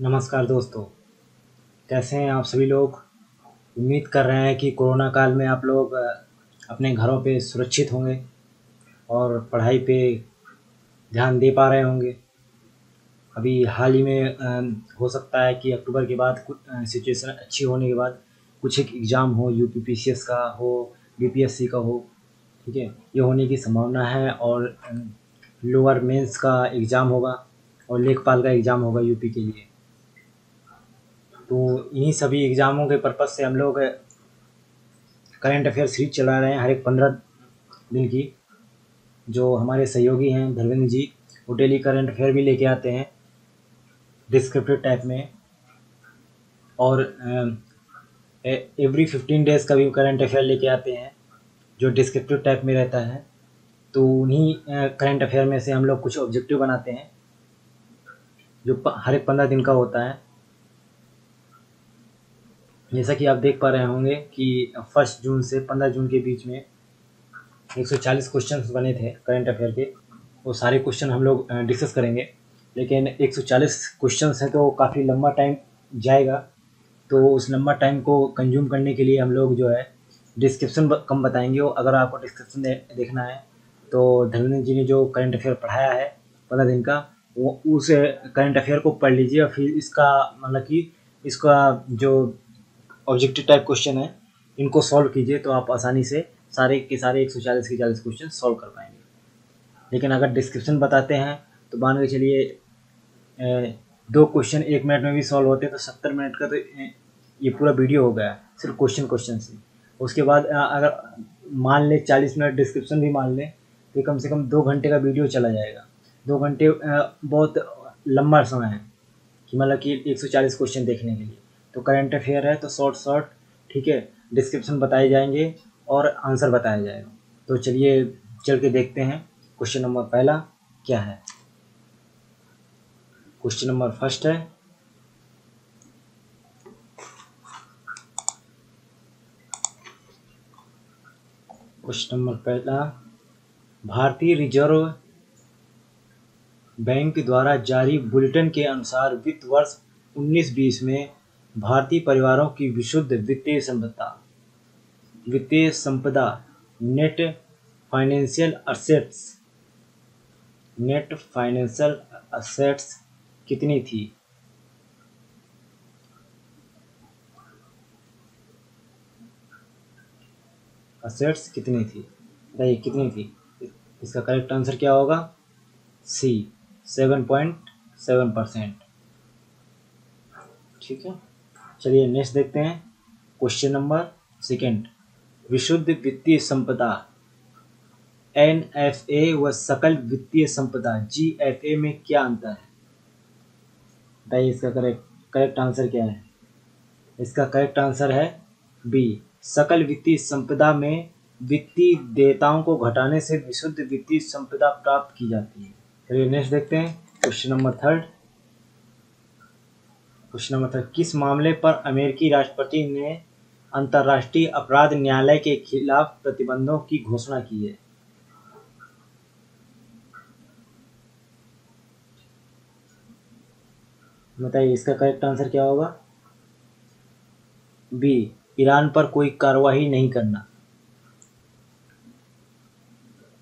नमस्कार दोस्तों, कैसे हैं आप सभी लोग। उम्मीद कर रहे हैं कि कोरोना काल में आप लोग अपने घरों पे सुरक्षित होंगे और पढ़ाई पे ध्यान दे पा रहे होंगे। अभी हाल ही में हो सकता है कि अक्टूबर के बाद कुछ सिचुएशन अच्छी होने के बाद कुछ एक एग्ज़ाम हो, यूपीपीसीएस का हो, बीपीएससी का हो, ठीक है। ये होने की संभावना है और लोअर मेंस का एग्ज़ाम होगा और लेखपाल का एग्ज़ाम होगा यूपी के लिए। तो इन्हीं सभी एग्ज़ामों के पर्पज़ से हम लोग करंट अफेयर सीरीज चला रहे हैं हर एक 15 दिन की। जो हमारे सहयोगी हैं धर्मेंद्र जी, वो डेली करंट अफेयर भी लेके आते हैं डिस्क्रिप्टिव टाइप में, और एवरी 15 डेज़ का भी करंट अफेयर लेके आते हैं जो डिस्क्रिप्टिव टाइप में रहता है। तो उन्हीं करंट अफेयर में से हम लोग कुछ ऑब्जेक्टिव बनाते हैं जो हर एक 15 दिन का होता है। जैसा कि आप देख पा रहे होंगे कि 1 जून से 15 जून के बीच में 140 क्वेश्चंस बने थे करंट अफेयर के। वो सारे क्वेश्चन हम लोग डिस्कस करेंगे, लेकिन 140 क्वेश्चंस हैं तो काफ़ी लंबा टाइम जाएगा। तो उस लंबा टाइम को कंज्यूम करने के लिए हम लोग जो है डिस्क्रिप्शन कम बताएंगे। और अगर आपको डिस्क्रिप्शन देखना है तो धर्मेंद्र जी ने जो करंट अफेयर पढ़ाया है 15 दिन का, वो उस करंट अफेयर को पढ़ लीजिए और फिर इसका मतलब कि इसका जो ऑब्जेक्टिव टाइप क्वेश्चन है इनको सॉल्व कीजिए, तो आप आसानी से सारे के सारे 140 के 40 क्वेश्चन सॉल्व कर पाएंगे। लेकिन अगर डिस्क्रिप्शन बताते हैं तो मान के चलिए 2 क्वेश्चन 1 मिनट में भी सॉल्व होते हैं तो 70 मिनट का तो ये पूरा वीडियो हो गया सिर्फ क्वेश्चन से। उसके बाद अगर मान ले 40 मिनट डिस्क्रिप्शन भी मान ले तो कम से कम 2 घंटे का वीडियो चला जाएगा। 2 घंटे बहुत लंबा समय है कि मतलब कि 140 क्वेश्चन देखने के लिए। तो करंट अफेयर है तो शॉर्ट ठीक है, डिस्क्रिप्शन बताए जाएंगे और आंसर बताया जाएगा। तो चलिए चल के देखते हैं क्वेश्चन नंबर पहला क्या है। क्वेश्चन नंबर फर्स्ट है, क्वेश्चन नंबर पहला, भारतीय रिजर्व बैंक द्वारा जारी बुलेटिन के अनुसार वित्त वर्ष 19-20 में भारतीय परिवारों की विशुद्ध वित्तीय संपदा नेट फाइनेंशियल असेट्स कितनी थी। असेट्स कितनी थी, बताइए कितनी थी। इसका करेक्ट आंसर क्या होगा, सी 7.7%। ठीक है, चलिए नेक्स्ट देखते हैं क्वेश्चन नंबर सेकेंड। विशुद्ध वित्तीय संपदा NFA व सकल वित्तीय संपदा GFA में क्या अंतर है, बताइए इसका करेक्ट आंसर क्या है। इसका करेक्ट आंसर है बी, सकल वित्तीय संपदा में वित्तीय देयताओं को घटाने से विशुद्ध वित्तीय संपदा प्राप्त की जाती है। चलिए नेक्स्ट देखते हैं क्वेश्चन नंबर थर्ड। किस मामले पर अमेरिकी राष्ट्रपति ने अंतर्राष्ट्रीय अपराध न्यायालय के खिलाफ प्रतिबंधों की घोषणा की है। बताइए इसका करेक्ट आंसर क्या होगा, बी, ईरान पर कोई कार्रवाई नहीं करना।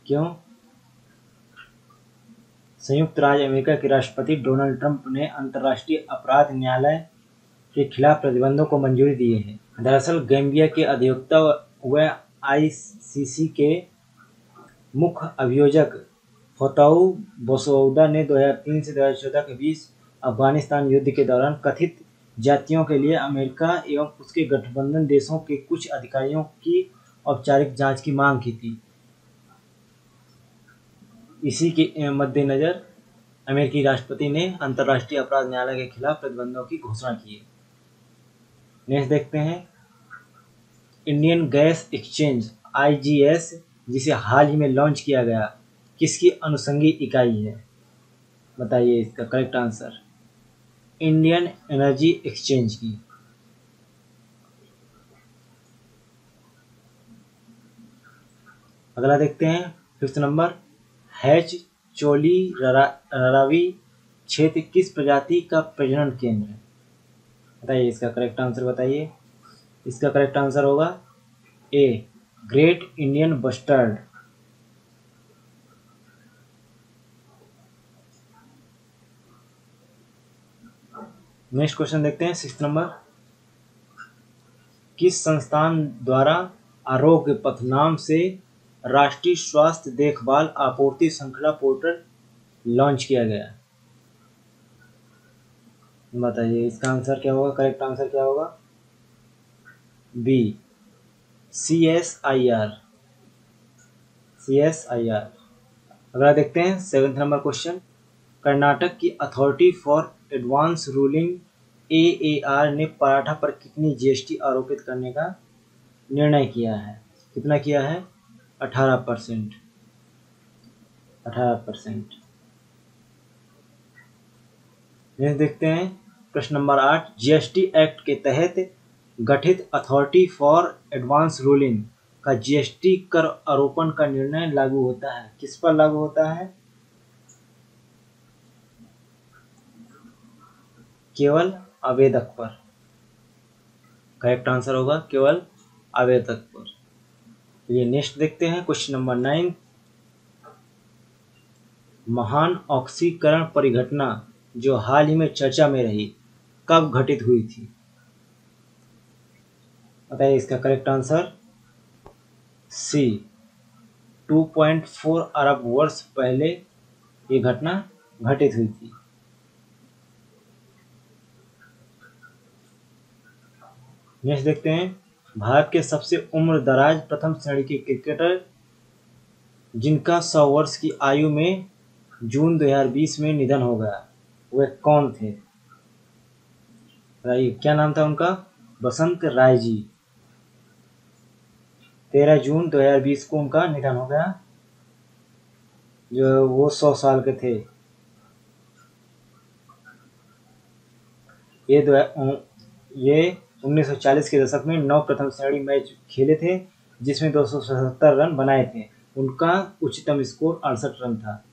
क्यों, संयुक्त राज्य अमेरिका के राष्ट्रपति डोनाल्ड ट्रंप ने अंतर्राष्ट्रीय अपराध न्यायालय के खिलाफ प्रतिबंधों को मंजूरी दी है। दरअसल गैम्बिया के अधिवक्ता व आईसीसी के मुख्य अभियोजक फताऊ बसौदा ने 2003 से 2014 के बीच अफगानिस्तान युद्ध के दौरान कथित जातियों के लिए अमेरिका एवं उसके गठबंधन देशों के कुछ अधिकारियों की औपचारिक जांच की मांग की थी। इसी के मद्देनजर अमेरिकी राष्ट्रपति ने अंतर्राष्ट्रीय अपराध न्यायालय के खिलाफ प्रतिबंधों की घोषणा की है। नेक्स्ट देखते हैं, इंडियन गैस एक्सचेंज IGS जिसे हाल ही में लॉन्च किया गया किसकी अनुषंगी इकाई है, बताइए इसका correct answer, Indian energy exchange की। अगला देखते हैं फिफ्थ नंबर, हैच चोली ररावी क्षेत्र किस प्रजाति का प्रजनन केंद्र है? बताइए इसका करेक्ट आंसर बताइए। इसका करेक्ट आंसर होगा A, great Indian bustard. Next question देखते हैं 6 नंबर। किस संस्थान द्वारा आरोग्य पथ नाम से राष्ट्रीय स्वास्थ्य देखभाल आपूर्ति श्रृंखला पोर्टल लॉन्च किया गया? बताइए इसका आंसर क्या होगा, करेक्ट आंसर क्या होगा? B, CSIR। अगला देखते हैं 7 नंबर क्वेश्चन। कर्नाटक की authority for advance ruling AAR ने पराठा पर कितनी GST आरोपित करने का निर्णय किया है? कितना किया है? 18%। देखते हैं प्रश्न नंबर 8। GST एक्ट के तहत गठित अथॉरिटी फॉर एडवांस रूलिंग का GST कर आरोपण का निर्णय लागू होता है। किस पर लागू होता है? केवल आवेदक पर। करेक्ट आंसर होगा केवल आवेदक पर। ये नेक्स्ट देखते हैं क्वेश्चन नंबर 9। महान ऑक्सीकरण परिघटना जो हाल ही में चर्चा में रही कब घटित हुई थी? बताइए इसका करेक्ट आंसर। सी, 2.4 अरब वर्ष पहले ये घटना घटित हुई थी। नेक्स्ट देखते हैं भारत के सबसे उम्र दराज प्रथम श्रेणी के क्रिकेटर जिनका 100 वर्ष की आयु में जून 2020 में निधन हो गया, वे कौन थे? बताइए क्या नाम था उनका? बसंत राय जी। 13 जून 2020 को उनका निधन हो गया, जो वो 100 साल के थे। ये 1940 के दशक में 9 प्रथम श्रेणी मैच खेले थे जिसमें 277 रन बनाए थे। उनका उच्चतम स्कोर 68 रन था।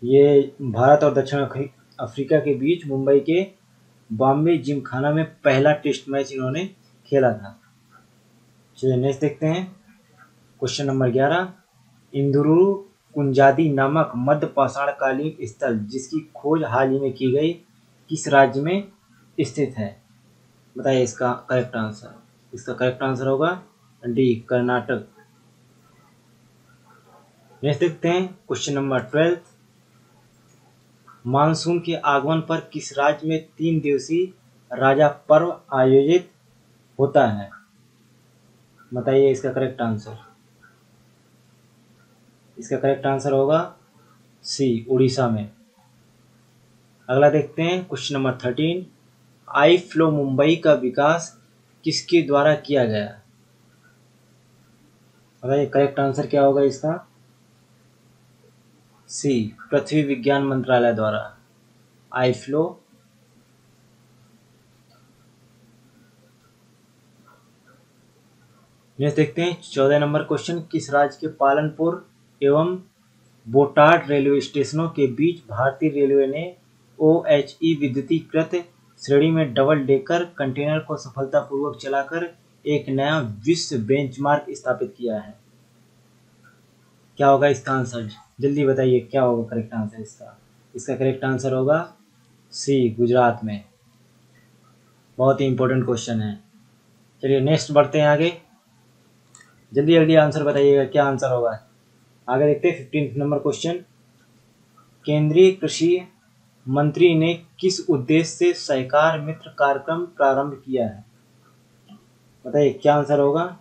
ये भारत और दक्षिण अफ्रीका के बीच मुंबई के बॉम्बे जिमखाना में पहला टेस्ट मैच इन्होंने खेला था। चलिए नेक्स्ट देखते हैं क्वेश्चन नंबर 11। इंदुरु कुंजादी नामक मध्य पाषाणकालीन स्थल जिसकी खोज हाल ही में की गई किस राज्य में स्थित है? बताइए इसका करेक्ट आंसर। इसका करेक्ट आंसर होगा डी, कर्नाटक। नेक्स्ट देखते हैं क्वेश्चन नंबर 12। मानसून के आगमन पर किस राज्य में 3 दिवसीय राजा पर्व आयोजित होता है? बताइए इसका करेक्ट आंसर। इसका करेक्ट आंसर होगा सी, उड़ीसा में। अगला देखते हैं क्वेश्चन नंबर 13। आई फ्लो मुंबई का विकास किसके द्वारा किया गया? बताइए करेक्ट आंसर क्या होगा इसका? सी, पृथ्वी विज्ञान मंत्रालय द्वारा आई फ्लो। नेक्स्ट देखते हैं 14 नंबर क्वेश्चन। किस राज्य के पालनपुर एवं बोटाड रेलवे स्टेशनों के बीच भारतीय रेलवे ने OHE विद्युतीकृत श्रेणी में डबल डेकर कंटेनर को सफलतापूर्वक चलाकर एक नया विश्व बेंचमार्क स्थापित किया है? क्या होगा इसका आंसर? जल्दी बताइए क्या होगा करेक्ट आंसर इसका? इसका करेक्ट आंसर होगा सी, गुजरात में। बहुत ही इंपॉर्टेंट क्वेश्चन है। चलिए नेक्स्ट बढ़ते हैं आगे। जल्दी जल्दी आंसर बताइएगा क्या आंसर होगा। आगे देखते हैं 15 नंबर क्वेश्चन। केंद्रीय कृषि मंत्री ने किस उद्देश्य से सहकार मित्र कार्यक्रम प्रारंभ किया है? बताइए क्या आंसर होगा?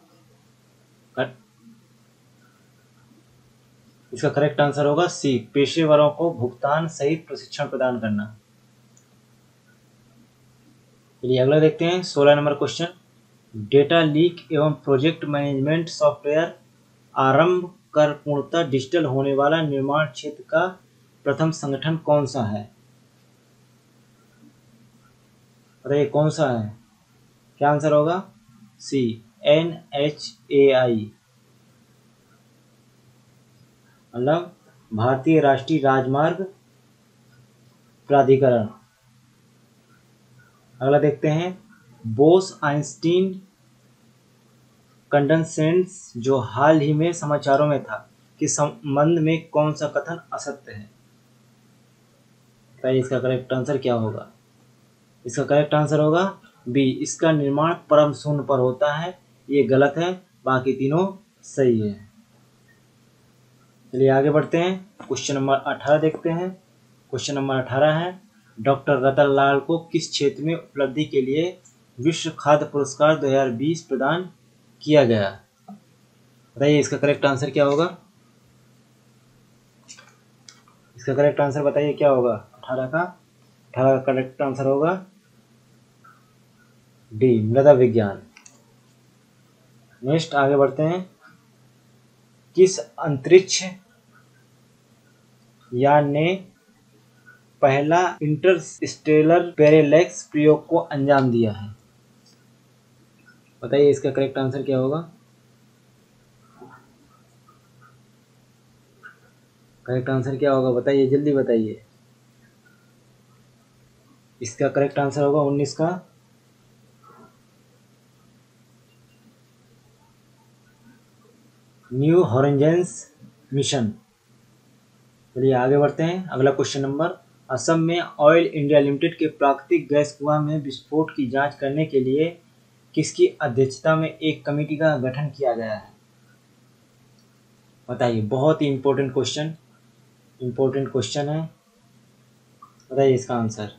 इसका करेक्ट आंसर होगा सी, पेशेवरों को भुगतान सहित प्रशिक्षण प्रदान करना। चलिए अगला देखते हैं 16 नंबर क्वेश्चन। डेटा लीक एवं प्रोजेक्ट मैनेजमेंट सॉफ्टवेयर आरंभ कर पूर्णतः डिजिटल होने वाला निर्माण क्षेत्र का प्रथम संगठन कौन सा है? बताइए कौन सा है? क्या आंसर होगा? सी, NHAI मतलब भारतीय राष्ट्रीय राजमार्ग प्राधिकरण। अगला देखते हैं, बोस आइंस्टीन कंडेंसेंस जो हाल ही में समाचारों में था, के संबंध में कौन सा कथन असत्य है? भाई इसका करेक्ट आंसर क्या होगा? इसका करेक्ट आंसर होगा बी, इसका निर्माण परम शून्य पर होता है। ये गलत है, बाकी तीनों सही है। चलिए आगे बढ़ते हैं, क्वेश्चन नंबर 18 देखते हैं। क्वेश्चन नंबर 18 है, डॉक्टर रतन लाल को किस क्षेत्र में उपलब्धि के लिए विश्व खाद्य पुरस्कार 2020 प्रदान किया गया? बताइए इसका करेक्ट आंसर क्या होगा? इसका करेक्ट आंसर बताइए क्या होगा? 18 का करेक्ट आंसर होगा डी, मृदा विज्ञान। नेक्स्ट आगे बढ़ते हैं, किस अंतरिक्ष यान ने पहला इंटरस्टेलर पैरेलैक्स प्रयोग को अंजाम दिया है? बताइए इसका करेक्ट आंसर क्या होगा? करेक्ट आंसर क्या होगा बताइए, जल्दी बताइए। इसका करेक्ट आंसर होगा 19 का न्यू हॉरिजॉन्स मिशन। चलिए आगे बढ़ते हैं, अगला क्वेश्चन नंबर, असम में ऑयल इंडिया लिमिटेड के प्राकृतिक गैस कुआं में विस्फोट की जांच करने के लिए किसकी अध्यक्षता में एक कमेटी का गठन किया गया है? बताइए, बहुत ही इंपॉर्टेंट क्वेश्चन है, बताइए इसका आंसर।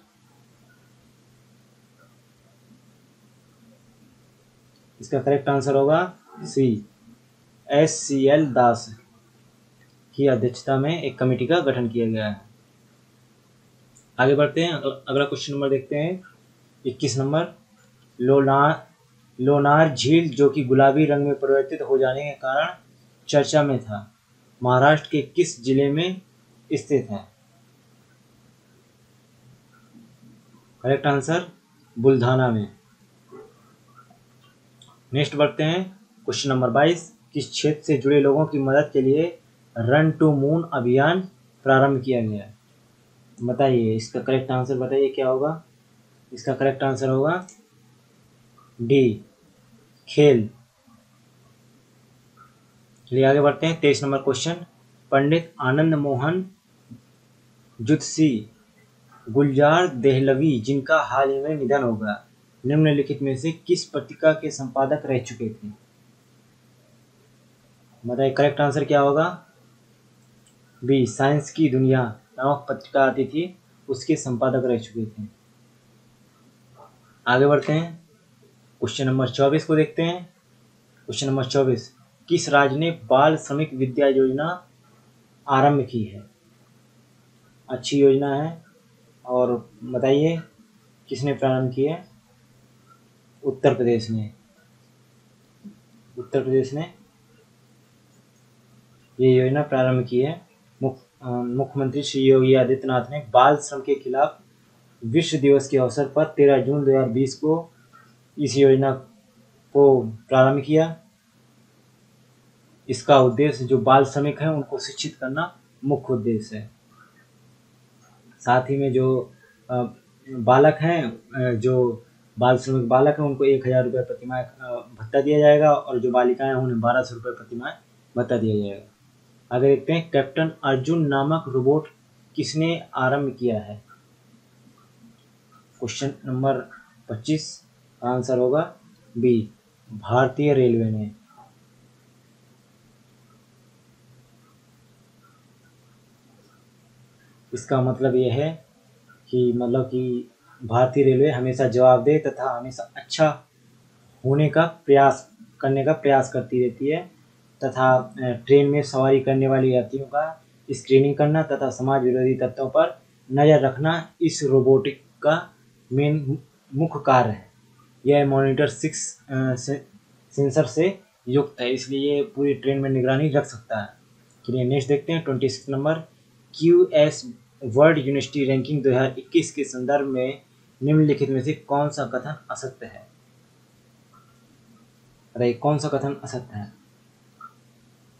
इसका करेक्ट आंसर होगा सी, SCL दास की अध्यक्षता में एक कमेटी का गठन किया गया है। आगे बढ़ते हैं, अगला क्वेश्चन नंबर देखते हैं 21 नंबर, लोनार झील जो कि गुलाबी रंग में परिवर्तित हो जाने के कारण चर्चा में था, महाराष्ट्र के किस जिले में स्थित है? करेक्ट आंसर बुल्धाना में। नेक्स्ट बढ़ते हैं, क्वेश्चन नंबर 22, किस क्षेत्र से जुड़े लोगों की मदद के लिए रन टू मून अभियान प्रारंभ किया गया? बताइए इसका करेक्ट आंसर बताइए क्या होगा? इसका करेक्ट आंसर होगा डी, खेल। चलिए आगे बढ़ते हैं, 23 नंबर क्वेश्चन, पंडित आनंद मोहन जुत्सी गुलजार देहलवी जिनका हाल ही में निधन हो गया, निम्नलिखित में से किस पत्रिका के संपादक रह चुके थे? बताइए करेक्ट आंसर क्या होगा? बी, साइंस की दुनिया नामक पत्रिका आती थी, उसके संपादक रह चुके थे। आगे बढ़ते हैं, क्वेश्चन नंबर 24 को देखते हैं। क्वेश्चन नंबर 24, किस राज्य ने बाल श्रमिक विद्या योजना आरंभ की है? अच्छी योजना है, और बताइए किसने प्रारंभ की है? उत्तर प्रदेश ने ये योजना प्रारंभ की है। मुख्यमंत्री श्री योगी आदित्यनाथ ने बाल श्रम के खिलाफ विश्व दिवस के अवसर पर 13 जून 2020 को इस योजना को प्रारंभ किया। इसका उद्देश्य जो बाल श्रमिक हैं उनको शिक्षित करना मुख्य उद्देश्य है। साथ ही में जो बालक हैं, जो बाल श्रमिक बालक हैं, उनको 1000 रुपये प्रतिमाह भत्ता दिया जाएगा, और जो बालिकाएं हैं उन्हें 1200 रुपये प्रतिमाह भत्ता दिया जाएगा। आगे देखते हैं, कैप्टन अर्जुन नामक रोबोट किसने आरंभ किया है? क्वेश्चन नंबर 25 का आंसर होगा बी, भारतीय रेलवे ने। इसका मतलब यह है कि भारतीय रेलवे हमेशा जवाबदेह तथा हमेशा अच्छा होने का करने का प्रयास करती रहती है, तथा ट्रेन में सवारी करने वाले यात्रियों का स्क्रीनिंग करना तथा समाज विरोधी तत्वों पर नज़र रखना इस रोबोटिक का मुख्य कार्य है। यह मॉनिटर 6 सेंसर से युक्त है, इसलिए पूरी ट्रेन में निगरानी रख सकता है। चलिए नेक्स्ट देखते हैं, 26 number, QS world university ranking 2021 के संदर्भ में निम्नलिखित में से कौन सा कथन असत्य है? अरे कौन सा कथन असत्य है?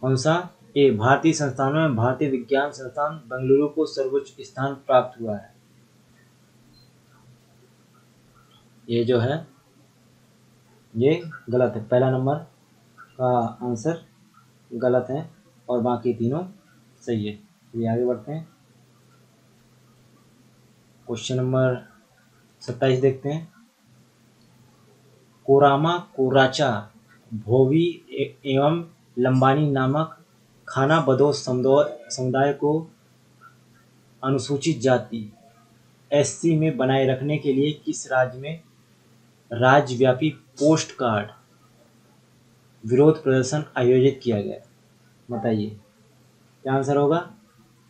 कौन सा ए भारतीय संस्थानों में भारतीय विज्ञान संस्थान बेंगलुरु को सर्वोच्च स्थान प्राप्त हुआ है। ये जो है ये गलत है, पहला नंबर का आंसर गलत है और बाकी तीनों सही है। ये आगे बढ़ते हैं, क्वेश्चन नंबर 27 देखते हैं। कोरामा कोराचा भोवी एवं लंबानी नामक खाना बदोश समुदाय को अनुसूचित जाति एससी में बनाए रखने के लिए किस राज्य में राज्यव्यापी पोस्ट कार्ड विरोध प्रदर्शन आयोजित किया गया? बताइए क्या आंसर होगा?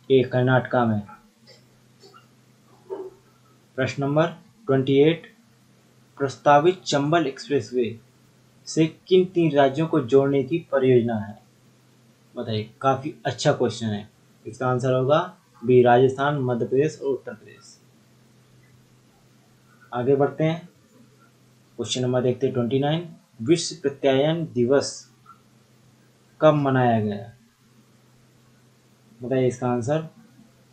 ए कर्नाटका में। प्रश्न नंबर 28, प्रस्तावित चंबल एक्सप्रेसवे से किन 3 राज्यों को जोड़ने की परियोजना है? बताइए, काफी अच्छा क्वेश्चन है। इसका आंसर होगा बी राजस्थान, मध्य प्रदेश और उत्तर प्रदेश। आगे बढ़ते हैं, क्वेश्चन नंबर देखते हैं 29, विश्व प्रत्यायन दिवस कब मनाया गया? बताइए इसका आंसर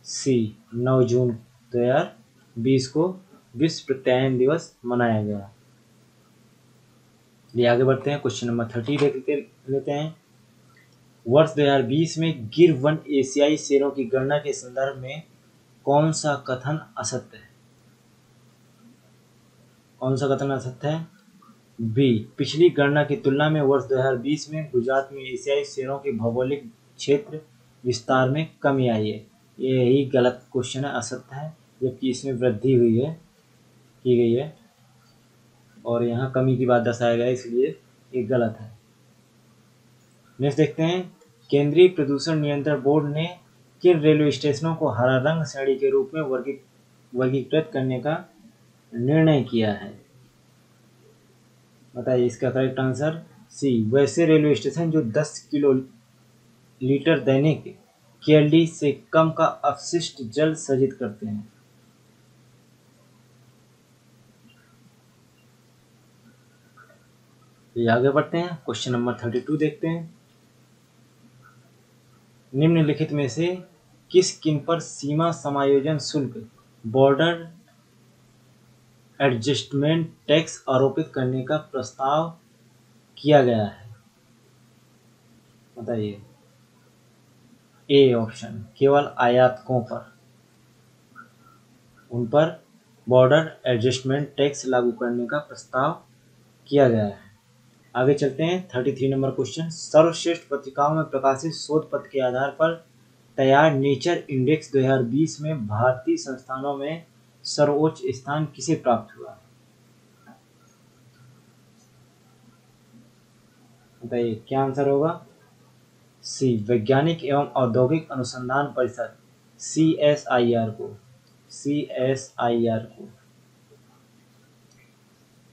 सी 9 जून 2020 को विश्व प्रत्यायन दिवस मनाया गया। ये आगे बढ़ते हैं, क्वेश्चन नंबर 30 लेते हैं। वर्ष 2020 में गिर वन एशियाई शेरों की गणना के संदर्भ में कौन सा कथन असत्य है? कौन सा कथन असत्य है? बी पिछली गणना की तुलना में वर्ष 2020 में गुजरात में एशियाई शेरों के भौगोलिक क्षेत्र विस्तार में कमी आई है। यही गलत क्वेश्चन है, असत्य है, जबकि इसमें वृद्धि हुई है, की गई है और यहाँ कमी की बात दर्शाया गया है, इसलिए ये गलत है। नेक्स्ट देखते हैं, केंद्रीय प्रदूषण नियंत्रण बोर्ड ने किन रेलवे स्टेशनों को हरा रंग श्रेणी के रूप में वर्गीकृत करने का निर्णय किया है? बताइए इसका करेक्ट आंसर सी वैसे रेलवे स्टेशन जो 10 किलोलीटर दैनिक केएलडी से कम का अपशिष्ट जल सृजित करते हैं। तो आगे बढ़ते हैं, क्वेश्चन नंबर 32 देखते हैं। निम्नलिखित में से किन पर सीमा समायोजन शुल्क बॉर्डर एडजस्टमेंट टैक्स आरोपित करने का प्रस्ताव किया गया है? बताइए। ए ऑप्शन केवल आयातकों पर, उन पर बॉर्डर एडजस्टमेंट टैक्स लागू करने का प्रस्ताव किया गया है। आगे चलते हैं, 33 नंबर क्वेश्चन, सर्वश्रेष्ठ पत्रिकाओं में प्रकाशित शोध पत्र के आधार पर तैयार नेचर इंडेक्स 2020 में भारतीय संस्थानों में सर्वोच्च स्थान किसे प्राप्त हुआ? बताइए क्या आंसर होगा? सी वैज्ञानिक एवं औद्योगिक अनुसंधान परिषद CSIR को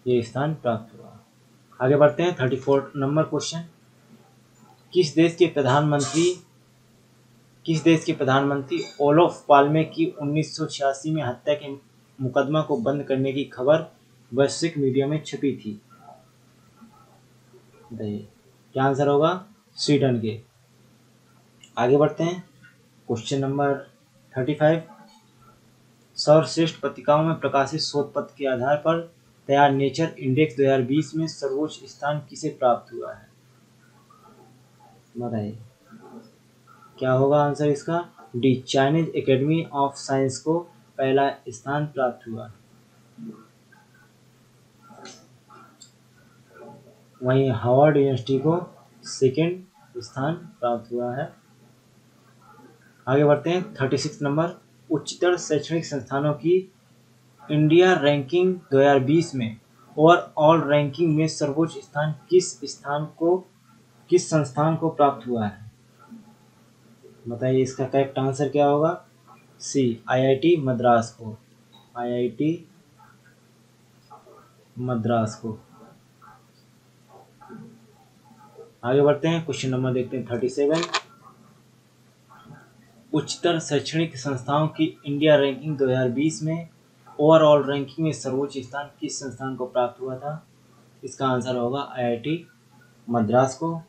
ये स्थान प्राप्त हुआ। आगे बढ़ते हैं, 34 नंबर क्वेश्चन, किस देश के प्रधानमंत्री ओलोफ पाल्मे की 1986 में हत्या के मुकदमा को बंद करने की खबर वैश्विक मीडिया में छपी थी? क्या आंसर होगा? स्वीडन के। आगे बढ़ते हैं, क्वेश्चन नंबर 35, सर्वश्रेष्ठ पत्रिकाओं में प्रकाशित शोध पत्र के आधार पर तैयार नेचर इंडेक्स 2020 में सर्वोच्च स्थान किसे प्राप्त हुआ है? बताइए क्या होगा आंसर इसका? D Chinese academy of science को पहला स्थान प्राप्त हुआ। वहीं हार्वर्ड यूनिवर्सिटी को सेकेंड स्थान प्राप्त हुआ है। आगे बढ़ते हैं, 36 नंबर, उच्चतर शैक्षणिक संस्थानों की इंडिया रैंकिंग 2020 में ओवरऑल रैंकिंग में सर्वोच्च स्थान किस संस्थान को प्राप्त हुआ है? बताइए इसका करेक्ट आंसर क्या होगा? सी IIT मद्रास को। आगे बढ़ते हैं, क्वेश्चन नंबर देखते हैं 37, उच्चतर शैक्षणिक संस्थाओं की इंडिया रैंकिंग 2020 में ओवरऑल रैंकिंग में सर्वोच्च स्थान किस संस्थान को प्राप्त हुआ था? इसका आंसर होगा IIT मद्रास को।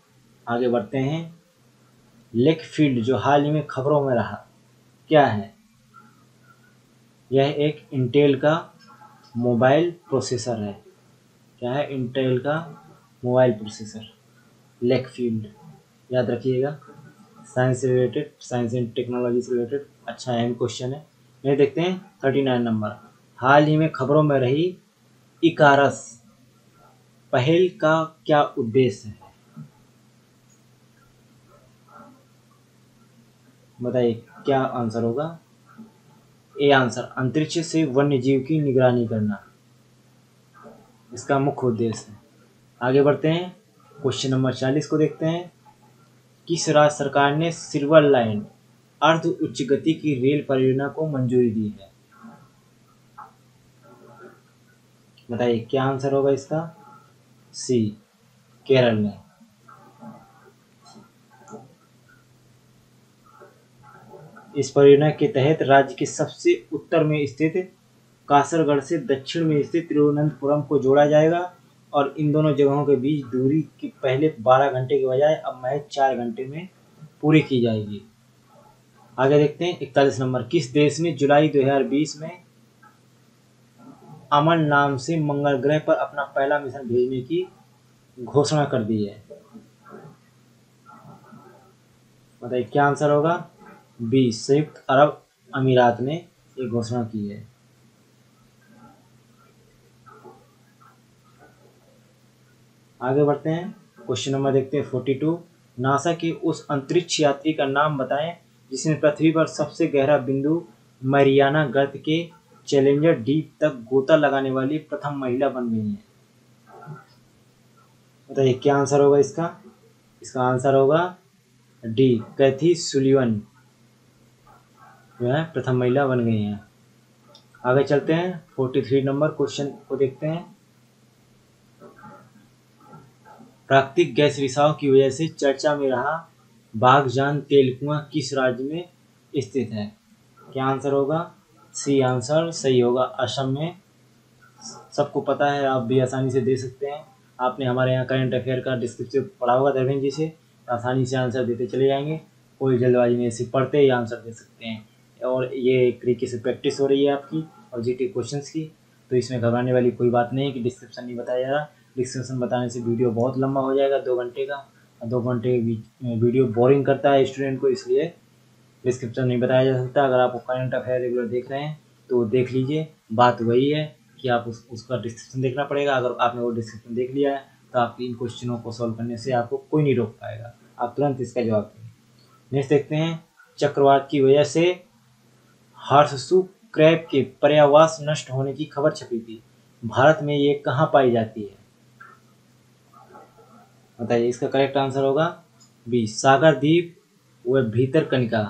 आगे बढ़ते हैं, लेकफील्ड जो हाल ही में खबरों में रहा, क्या है? यह एक इंटेल का मोबाइल प्रोसेसर है। क्या है? इंटेल का मोबाइल प्रोसेसर लेकफील्ड, याद रखिएगा। साइंस से रिलेटेड, साइंस एंड टेक्नोलॉजी से रिलेटेड अच्छा अहम क्वेश्चन है। ये देखते हैं 39 नंबर। हाल ही में खबरों में रही इकारस पहल का क्या उद्देश्य है? बताइए क्या आंसर होगा। ए आंसर, अंतरिक्ष से वन्य जीव की निगरानी करना इसका मुख्य उद्देश्य है। आगे बढ़ते हैं, क्वेश्चन नंबर 40 को देखते हैं। किस राज्य सरकार ने सिल्वर लाइन अर्ध उच्च गति की रेल परियोजना को मंजूरी दी है? बताइए क्या आंसर होगा इसका। सी, केरल में। इस परियोजना के तहत राज्य के सबसे उत्तर में स्थित कासरगढ़ से दक्षिण में स्थित तिरुवनंतपुरम को जोड़ा जाएगा और इन दोनों जगहों के बीच दूरी की पहले 12 घंटे के बजाय अब महज 4 घंटे में पूरी की जाएगी। आगे देखते हैं 41 नंबर। किस देश ने जुलाई 2020 में अमन नाम से मंगल ग्रह पर अपना पहला मिशन भेजने की घोषणा कर दी है? बताइए क्या आंसर होगा। बी, संयुक्त अरब अमीरात ने ये घोषणा की है। आगे बढ़ते हैं, क्वेश्चन नंबर देखते हैं 42। नासा के उस अंतरिक्ष यात्री का नाम बताएं जिसने पृथ्वी पर सबसे गहरा बिंदु मैरियाना गर्त के चैलेंजर डीप तक गोता लगाने वाली प्रथम महिला बन गई है। बताइए क्या आंसर होगा इसका। इसका आंसर होगा डी, कैथी सुलिवन जो है प्रथम महिला बन गई हैं। आगे चलते हैं 43 नंबर क्वेश्चन को देखते हैं। प्राकृतिक गैस रिसाव की वजह से चर्चा में रहा बाघजान तेल कुआं किस राज्य में स्थित है? क्या आंसर होगा। सी आंसर सही होगा, असम में। सबको पता है, आप भी आसानी से दे सकते हैं। आपने हमारे यहाँ करंट अफेयर का डिस्क्रिप्शन पढ़ा होगा धर्मेंद्र जी से, आसानी से आंसर देते चले जाएंगे। कोई जल्दबाजी नहीं, सिर्फ पढ़ते ही आंसर दे सकते हैं। और ये एक तरीके से प्रैक्टिस हो रही है आपकी ऑब्जेक्टिव क्वेश्चंस की, तो इसमें घबराने वाली कोई बात नहीं है कि डिस्क्रिप्शन नहीं बताया जा रहा। डिस्क्रिप्शन बताने से वीडियो बहुत लंबा हो जाएगा, 2 घंटे का। 2 घंटे वीडियो बोरिंग करता है स्टूडेंट को, इसलिए डिस्क्रिप्शन नहीं बताया जा सकता। अगर आप करंट अफेयर रेगुलर देख रहे हैं तो देख लीजिए। बात वही है कि आप उसका डिस्क्रिप्शन देखना पड़ेगा। अगर आपने वो डिस्क्रिप्शन देख लिया है तो आप इन क्वेश्चनों को सॉल्व करने से आपको कोई नहीं रोक पाएगा, आप तुरंत इसका जवाब देंगे। नेक्स्ट देखते हैं, चक्रवात की वजह से हॉर्सशू क्रैब के पर्यावास नष्ट होने की खबर छपी थी। भारत में ये कहाँ पाई जाती है? बताइए इसका करेक्ट आंसर होगा बी, सागर द्वीप व भीतरकनिका।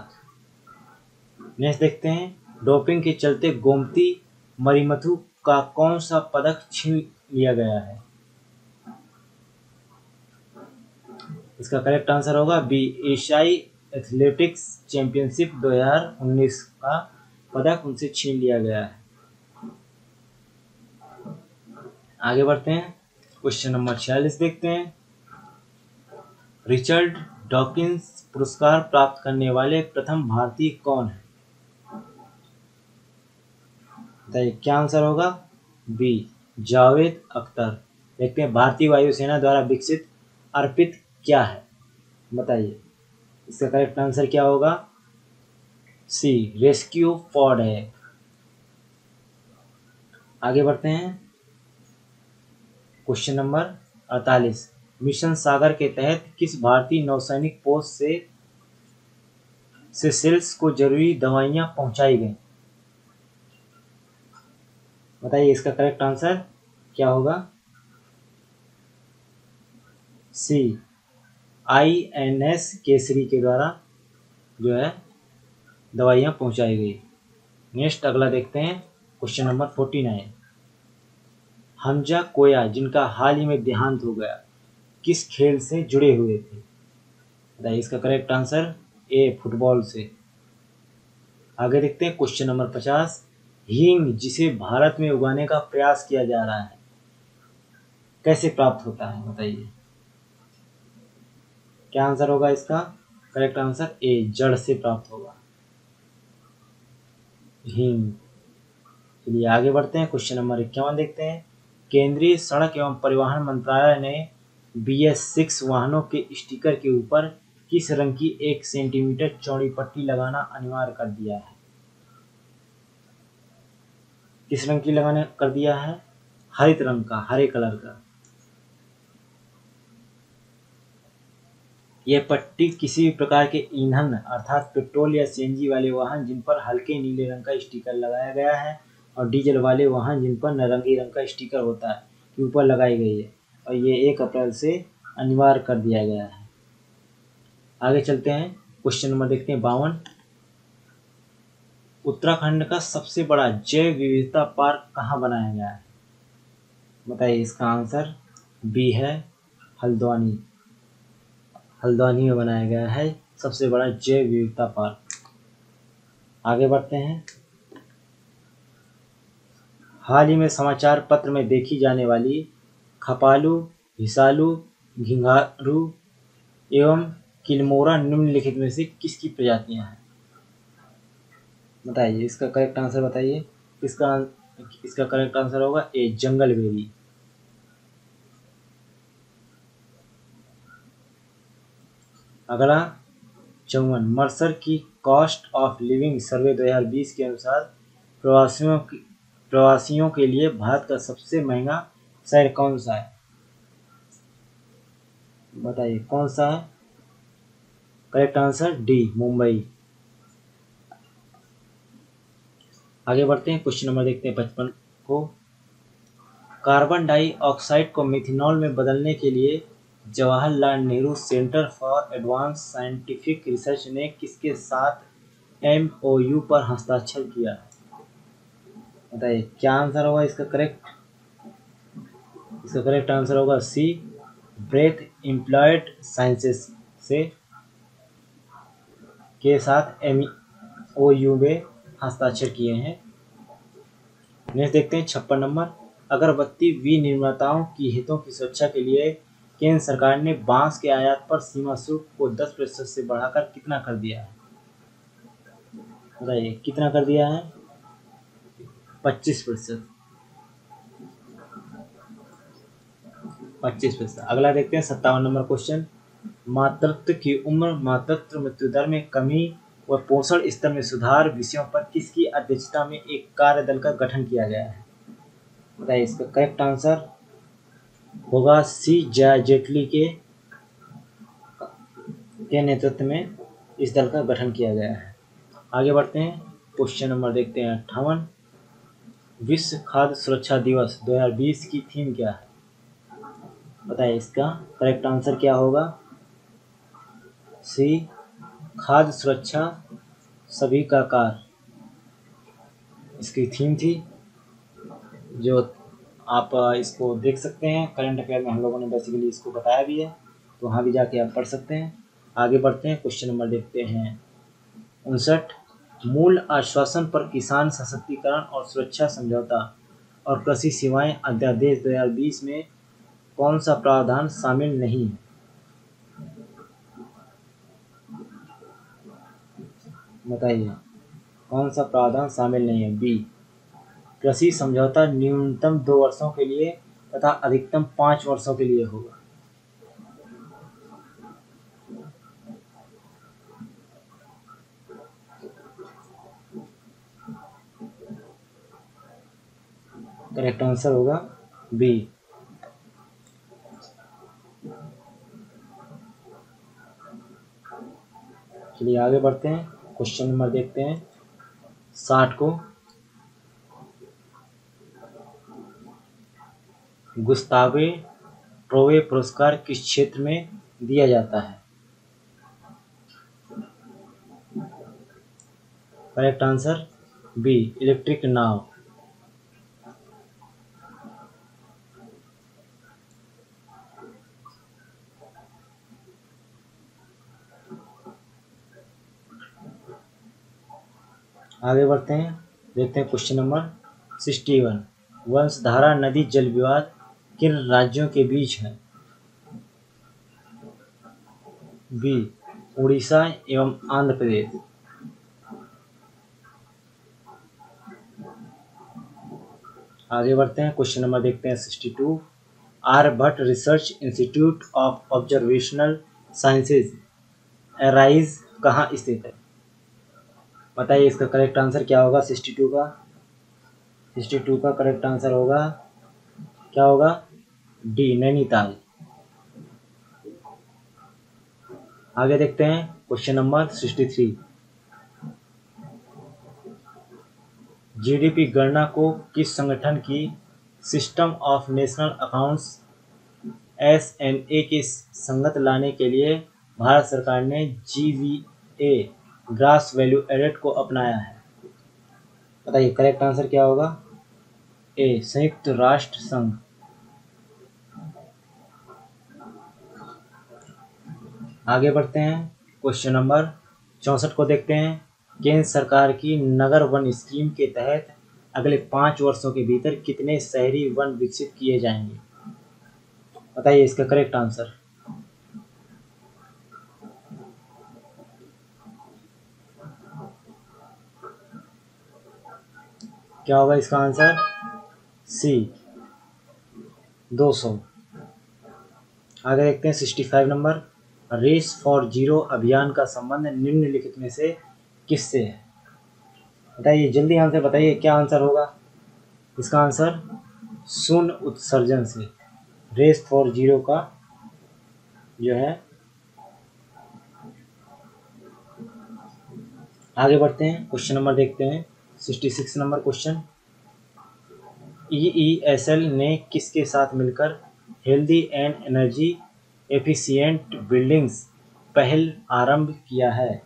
नेक्स्ट देखते हैं, डोपिंग के चलते गोमती मरीमथु का कौन सा पदक छीन लिया गया है? इसका करेक्ट आंसर होगा बी, एशियाई एथलेटिक्स चैंपियनशिप 2019 का पदक उनसे छीन लिया गया है। आगे बढ़ते हैं, क्वेश्चन नंबर 46 देखते हैं। रिचर्ड डॉकिंस पुरस्कार प्राप्त करने वाले प्रथम भारतीय कौन है? बताइए क्या आंसर होगा। बी, जावेद अख्तर। देखते हैं, भारतीय वायुसेना द्वारा विकसित अर्पित क्या है? बताइए इसका करेक्ट आंसर क्या होगा। सी, रेस्क्यू पॉड है। आगे बढ़ते हैं, क्वेश्चन नंबर 48। मिशन सागर के तहत किस भारतीय नौसैनिक पोस्ट से सेशेल्स को जरूरी दवाइयां पहुंचाई गई? बताइए इसका करेक्ट आंसर क्या होगा। सी, INS केसरी के द्वारा जो है दवाइयां पहुंचाई गई। नेक्स्ट अगला देखते हैं, क्वेश्चन नंबर 49। हमजा कोया जिनका हाल ही में देहांत हो गया किस खेल से जुड़े हुए थे? बताइए इसका करेक्ट आंसर ए, फुटबॉल से। आगे देखते हैं, क्वेश्चन नंबर 50। हींग जिसे भारत में उगाने का प्रयास किया जा रहा है कैसे प्राप्त होता है? बताइए क्या आंसर होगा इसका। करेक्ट आंसर ए, जड़ से प्राप्त होगा, हींग। चलिए आगे बढ़ते हैं, क्वेश्चन नंबर 51 देखते हैं। केंद्रीय सड़क एवं परिवहन मंत्रालय ने BS6 वाहनों के स्टिकर के ऊपर किस रंग की 1 सेंटीमीटर चौड़ी पट्टी लगाना अनिवार्य कर दिया है? किस रंग की लगाने कर दिया है? हरित रंग का, हरे कलर का। यह पट्टी किसी भी प्रकार के ईंधन अर्थात पेट्रोल या CNG वाले वाहन जिन पर हल्के नीले रंग का स्टिकर लगाया गया है और डीजल वाले वाहन जिन पर नारंगी रंग का स्टिकर होता है के ऊपर लगाई गई है, और ये 1 अप्रैल से अनिवार्य कर दिया गया है। आगे चलते हैं, क्वेश्चन नंबर देखते हैं 52। उत्तराखंड का सबसे बड़ा जैव विविधता पार्क कहाँ बनाया गया है? बताइए, इसका आंसर बी है, हल्द्वानी। हल्द्वानी में बनाया गया है सबसे बड़ा जैव विविधता पार्क। आगे बढ़ते हैं, हाल ही में समाचार पत्र में देखी जाने वाली खपालू, हिसालू, घिंघारू एवं किलमोरा निम्नलिखित में से किसकी प्रजातियां हैं? बताइए, इसका करेक्ट आंसर बताइए। इसका करेक्ट आंसर होगा ए, जंगलबेरी। अगला 54, मर्सर की कॉस्ट ऑफ लिविंग सर्वे 2020 के अनुसार प्रवासियों के लिए भारत का सबसे महंगा शहर कौन सा है? बताइए, कौन सा है? Correct answer D, Mumbai. आगे बढ़ते हैं, क्वेश्चन नंबर देखते हैं 55 को। कार्बन डाइऑक्साइड को मिथेनॉल में बदलने के लिए Jawaharlal Nehru centre for advance scientific research ने किसके साथ MOU पर हस्ताक्षर किया? बताइए, क्या आंसर होगा इसका करेक्ट? इसका करेक्ट आंसर होगा सी, ब्रेथ एम्प्लॉयड साइंसेस से के साथ MOU में हस्ताक्षर किए हैं। नेक्स्ट देखते हैं 56 नंबर। अगरबत्ती विनिर्माताओं की हितों की सुरक्षा के लिए केंद्र सरकार ने बांस के आयात पर सीमा शुल्क को 10% से बढ़ाकर कितना कर दिया है? बताइए, कितना कर दिया है? 25%। 25%। अगला देखते हैं 57 नंबर क्वेश्चन। मातृत्व की उम्र, मातृत्व मृत्यु दर में कमी व पोषण स्तर में सुधार विषयों पर किसकी अध्यक्षता में एक कार्यदल का गठन किया गया है? बताइए, इसका करेक्ट आंसर होगा सी, जया जेटली के नेतृत्व में इस दल का गठन किया गया है। आगे बढ़ते हैं, क्वेश्चन नंबर देखते हैं 58। विश्व खाद्य सुरक्षा दिवस 2020 की थीम क्या है? बताइए, इसका करेक्ट आंसर क्या होगा? सी, खाद्य सुरक्षा सभी का कार्य इसकी थीम थी, जो आप इसको देख सकते हैं करंट अफेयर में हम लोगों ने बेसिकली इसको बताया भी है, तो वहाँ भी जाके आप पढ़ सकते हैं। आगे बढ़ते हैं, क्वेश्चन नंबर देखते हैं 59। मूल आश्वासन पर किसान सशक्तिकरण और सुरक्षा समझौता और कृषि सेवाएं अध्यादेश 2020 में कौन सा प्रावधान शामिल नहीं है? बताइए, कौन सा प्रावधान शामिल नहीं है? बी, कृषि समझौता न्यूनतम 2 वर्षों के लिए तथा अधिकतम 5 वर्षों के लिए होगा। करेक्ट आंसर होगा बी। चलिए आगे बढ़ते हैं, क्वेश्चन नंबर देखते हैं 60 को। गुस्तावे ट्रोवे पुरस्कार किस क्षेत्र में दिया जाता है? करेक्ट आंसर बी, इलेक्ट्रिक नाव। आगे बढ़ते हैं, देखते हैं क्वेश्चन नंबर 61। वंशधारा नदी जल विवाद किन राज्यों के बीच है? बी, उड़ीसा एवं आंध्र प्रदेश। आगे बढ़ते हैं, क्वेश्चन नंबर देखते हैं 62। Aryabhatta research institute of observational sciences ARIES कहाँ स्थित है? बताइए इसका करेक्ट आंसर क्या होगा 62 का? 62 का करेक्ट आंसर होगा, क्या होगा? डी, नैनीताल। आगे देखते हैं क्वेश्चन नंबर 63। जीडीपी गणना को किस संगठन की system of national accounts SNA के संगत लाने के लिए भारत सरकार ने GVA ग्रॉस वैल्यू एडेड को अपनाया है? बताइए करेक्ट आंसर क्या होगा? ए, संयुक्त राष्ट्र संघ। आगे बढ़ते हैं, क्वेश्चन नंबर 64 को देखते हैं। केंद्र सरकार की नगर वन स्कीम के तहत अगले 5 वर्षों के भीतर कितने शहरी वन विकसित किए जाएंगे? बताइए इसका करेक्ट आंसर। क्या होगा इसका आंसर? सी, 200। आगे देखते हैं 65 नंबर। रेस फॉर जीरो अभियान का संबंध निम्नलिखित में से किससे है? बताइए जल्दी आंसर बताइए, क्या आंसर होगा इसका आंसर? शून्य उत्सर्जन से। रेस फॉर जीरो का जो है। आगे बढ़ते हैं, क्वेश्चन नंबर देखते हैं 66 नंबर क्वेश्चन। EESL ने किसके साथ मिलकर healthy and energy efficient buildings पहल आरंभ किया है?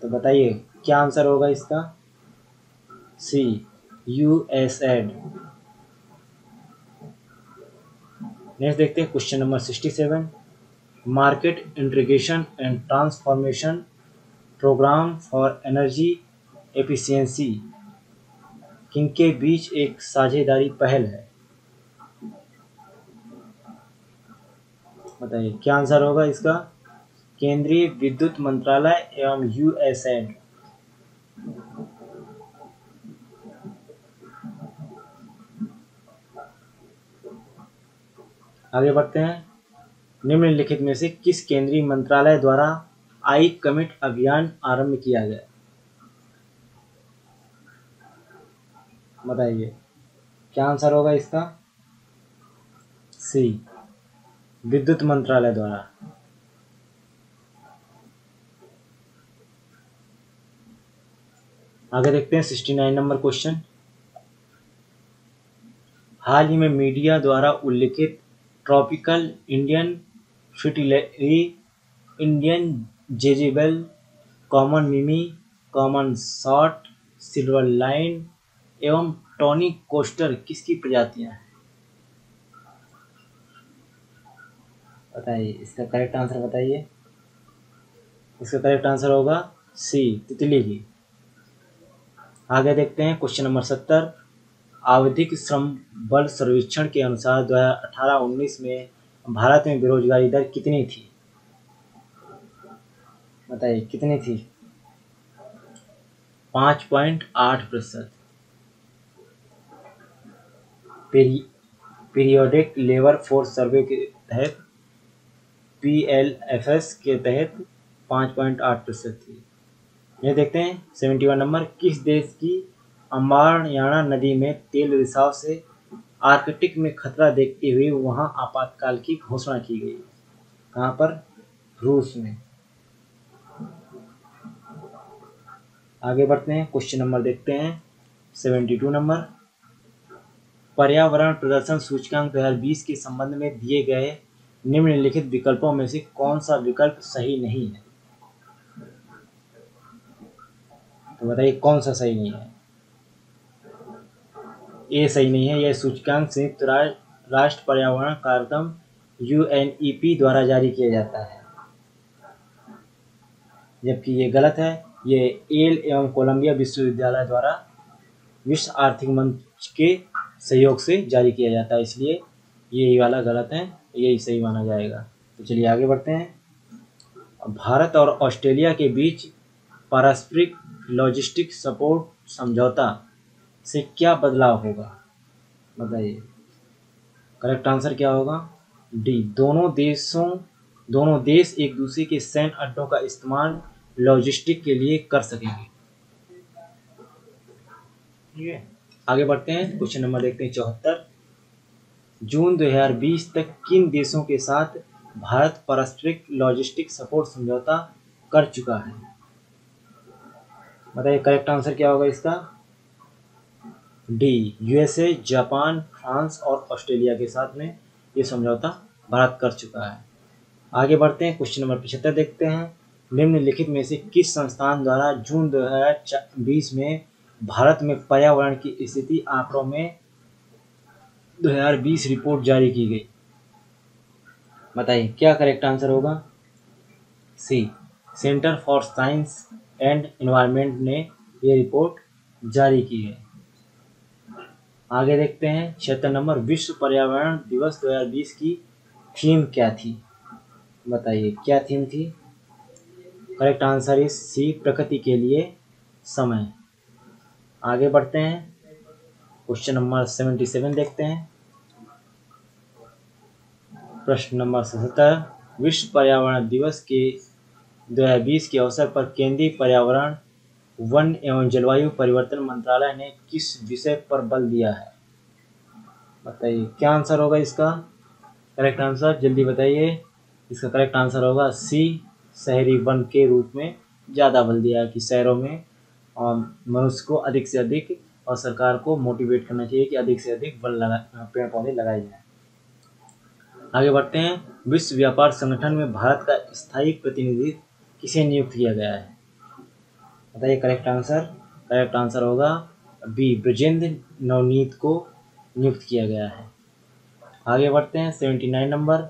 तो बताइए क्या आंसर होगा इसका? सी, USAID। नेक्स्ट देखते हैं question number 67। Market integration and transformation programme for energy efficiency किनके बीच एक साझेदारी पहल है? बताइए क्या आंसर होगा इसका? केंद्रीय विद्युत मंत्रालय एवं USAID। आगे बढ़ते हैं, निम्नलिखित में से किस केंद्रीय मंत्रालय द्वारा आई कमिट अभियान आरंभ किया गया? बताइए क्या आंसर होगा इसका? सी, विद्युत मंत्रालय द्वारा। आगे देखते हैं 69 नंबर क्वेश्चन। हाल ही में मीडिया द्वारा उल्लिखित tropical Indian fritillary, Indian jezebel, common mime, common short, silverline एवं टॉनी कोस्टर किसकी प्रजातियां हैं? बताइए इसका करेक्ट आंसर बताइए। इसका करेक्ट आंसर होगा सी, तितली की। आगे देखते हैं क्वेश्चन नंबर 70। आवधिक श्रम बल सर्वेक्षण के अनुसार 2018-19 में भारत में बेरोजगारी दर कितनी थी? बताइए कितनी थी? 5.8%। पीरियोडिक लेबर फोर्स सर्वे के तहत PLFS के तहत 5.8% थी। ये देखते हैं 71 नंबर। किस देश की अम्बायाना नदी में तेल रिसाव से आर्कटिक में खतरा देखते हुए वहां आपातकाल की घोषणा की गई? कहां पर? रूस में। आगे बढ़ते हैं, क्वेश्चन नंबर देखते हैं 72 नंबर। पर्यावरण प्रदर्शन सूचकांक 2020 के संबंध में दिए गए निम्नलिखित विकल्पों में से कौन सा विकल्प सही नहीं है? तो बताइए कौन सा सही नहीं है? ए सही नहीं है। यह सूचकांक संयुक्त राष्ट्र पर्यावरण कार्यक्रम UNEP द्वारा जारी किया जाता है, जबकि ये गलत है। ये येल एवं कोलंबिया विश्वविद्यालय द्वारा विश्व आर्थिक मंच के सहयोग से जारी किया जाता है, इसलिए ये वाला गलत है, यही सही माना जाएगा। तो चलिए आगे बढ़ते हैं भारत और ऑस्ट्रेलिया के बीच पारस्परिक लॉजिस्टिक सपोर्ट समझौता से क्या बदलाव होगा? बताइए। करेक्ट आंसर क्या होगा? डी, दोनों देश एक दूसरे के सैन्य अड्डों का इस्तेमाल लॉजिस्टिक के लिए कर सकेंगे। ठीक है, आगे बढ़ते हैं। क्वेश्चन नंबर देखते हैं 74। जून 2020 तक किन देशों के साथ भारत पारस्परिक लॉजिस्टिक सपोर्ट समझौता कर चुका है? बताइए करेक्ट आंसर क्या होगा इसका? डी, यूएसए, जापान, फ्रांस और ऑस्ट्रेलिया के साथ में ये समझौता भारत कर चुका है। आगे बढ़ते हैं। क्वेश्चन नंबर 75 देखते हैं। निम्नलिखित में से किस संस्थान द्वारा जून 2020 में भारत में पर्यावरण की स्थिति आंकड़ों में 2020 रिपोर्ट जारी की गई? बताइए क्या करेक्ट आंसर होगा? C, centre for science and environment ने ये रिपोर्ट जारी की है। आगे देखते हैं 76 नंबर। विश्व पर्यावरण दिवस 2020 की थीम क्या थी? बताइए क्या थीम थी? करेक्ट आंसर इज सी, प्रकृति के लिए समय। आगे बढ़ते हैं। क्वेश्चन नंबर 77 देखते हैं। प्रश्न नंबर 77। विश्व पर्यावरण दिवस के 2020 के अवसर पर केंद्रीय पर्यावरण, वन एवं जलवायु परिवर्तन मंत्रालय ने किस विषय पर बल दिया है? बताइए क्या आंसर होगा इसका? करेक्ट आंसर जल्दी बताइए। इसका करेक्ट आंसर होगा सी, शहरी वन के रूप में ज़्यादा बल दिया है कि शहरों में मनुष्य को अधिक से अधिक और सरकार को मोटिवेट करना चाहिए कि अधिक से अधिक पेड़ पौधे लगाए जाएं। आगे बढ़ते हैं। विश्व व्यापार संगठन में भारत का स्थायी प्रतिनिधि किसे नियुक्त किया गया है? बताइए करेक्ट आंसर। करेक्ट आंसर होगा बी, ब्रजेंद्र नवनीत को नियुक्त किया गया है। आगे बढ़ते हैं। 79 नंबर।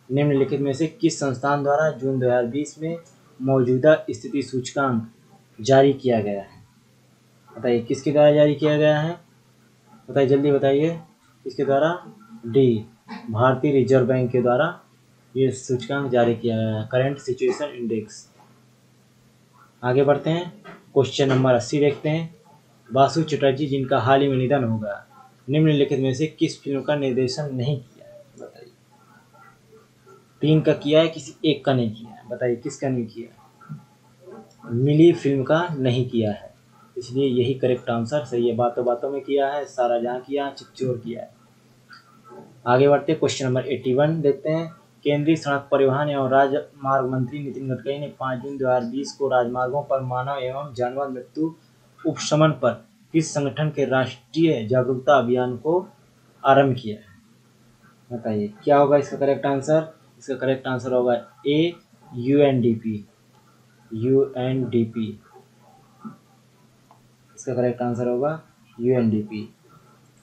निम्नलिखित में से किस संस्थान द्वारा जून 2020 में मौजूदा स्थिति सूचकांक जारी किया गया है? बताइए किसके द्वारा जारी किया गया है? बताइए जल्दी बताइए किसके द्वारा? डी, भारतीय रिजर्व बैंक के द्वारा ये सूचकांक जारी किया गया है, करंट सिचुएशन इंडेक्स। आगे बढ़ते हैं। क्वेश्चन नंबर 80 देखते हैं। बासु चटर्जी जिनका हाल ही में निधन हो गया, निम्नलिखित में से किस फिल्म का निर्देशन नहीं किया है? बताइए। 3 का किया है, किसी एक का नहीं किया है। बताइए किसका नहीं किया है? मिली फिल्म का नहीं किया है, इसलिए यही करेक्ट आंसर सही है। बातों बातों में किया है, सारा जहां किया, चिकचोर किया है। आगे बढ़ते हैं। क्वेश्चन नंबर 81 देखते हैं। केंद्रीय सड़क परिवहन एवं राजमार्ग मंत्री नितिन गडकरी ने 5 जून 2020 को राजमार्गों पर मानव एवं जानवर मृत्यु उपशमन पर किस संगठन के राष्ट्रीय जागरूकता अभियान को आरंभ किया है? बताइए क्या होगा इसका करेक्ट आंसर? इसका करेक्ट आंसर होगा ए, यूएनडीपी। यूएनडीपी इसका करेक्ट आंसर होगा यूएनडीपी।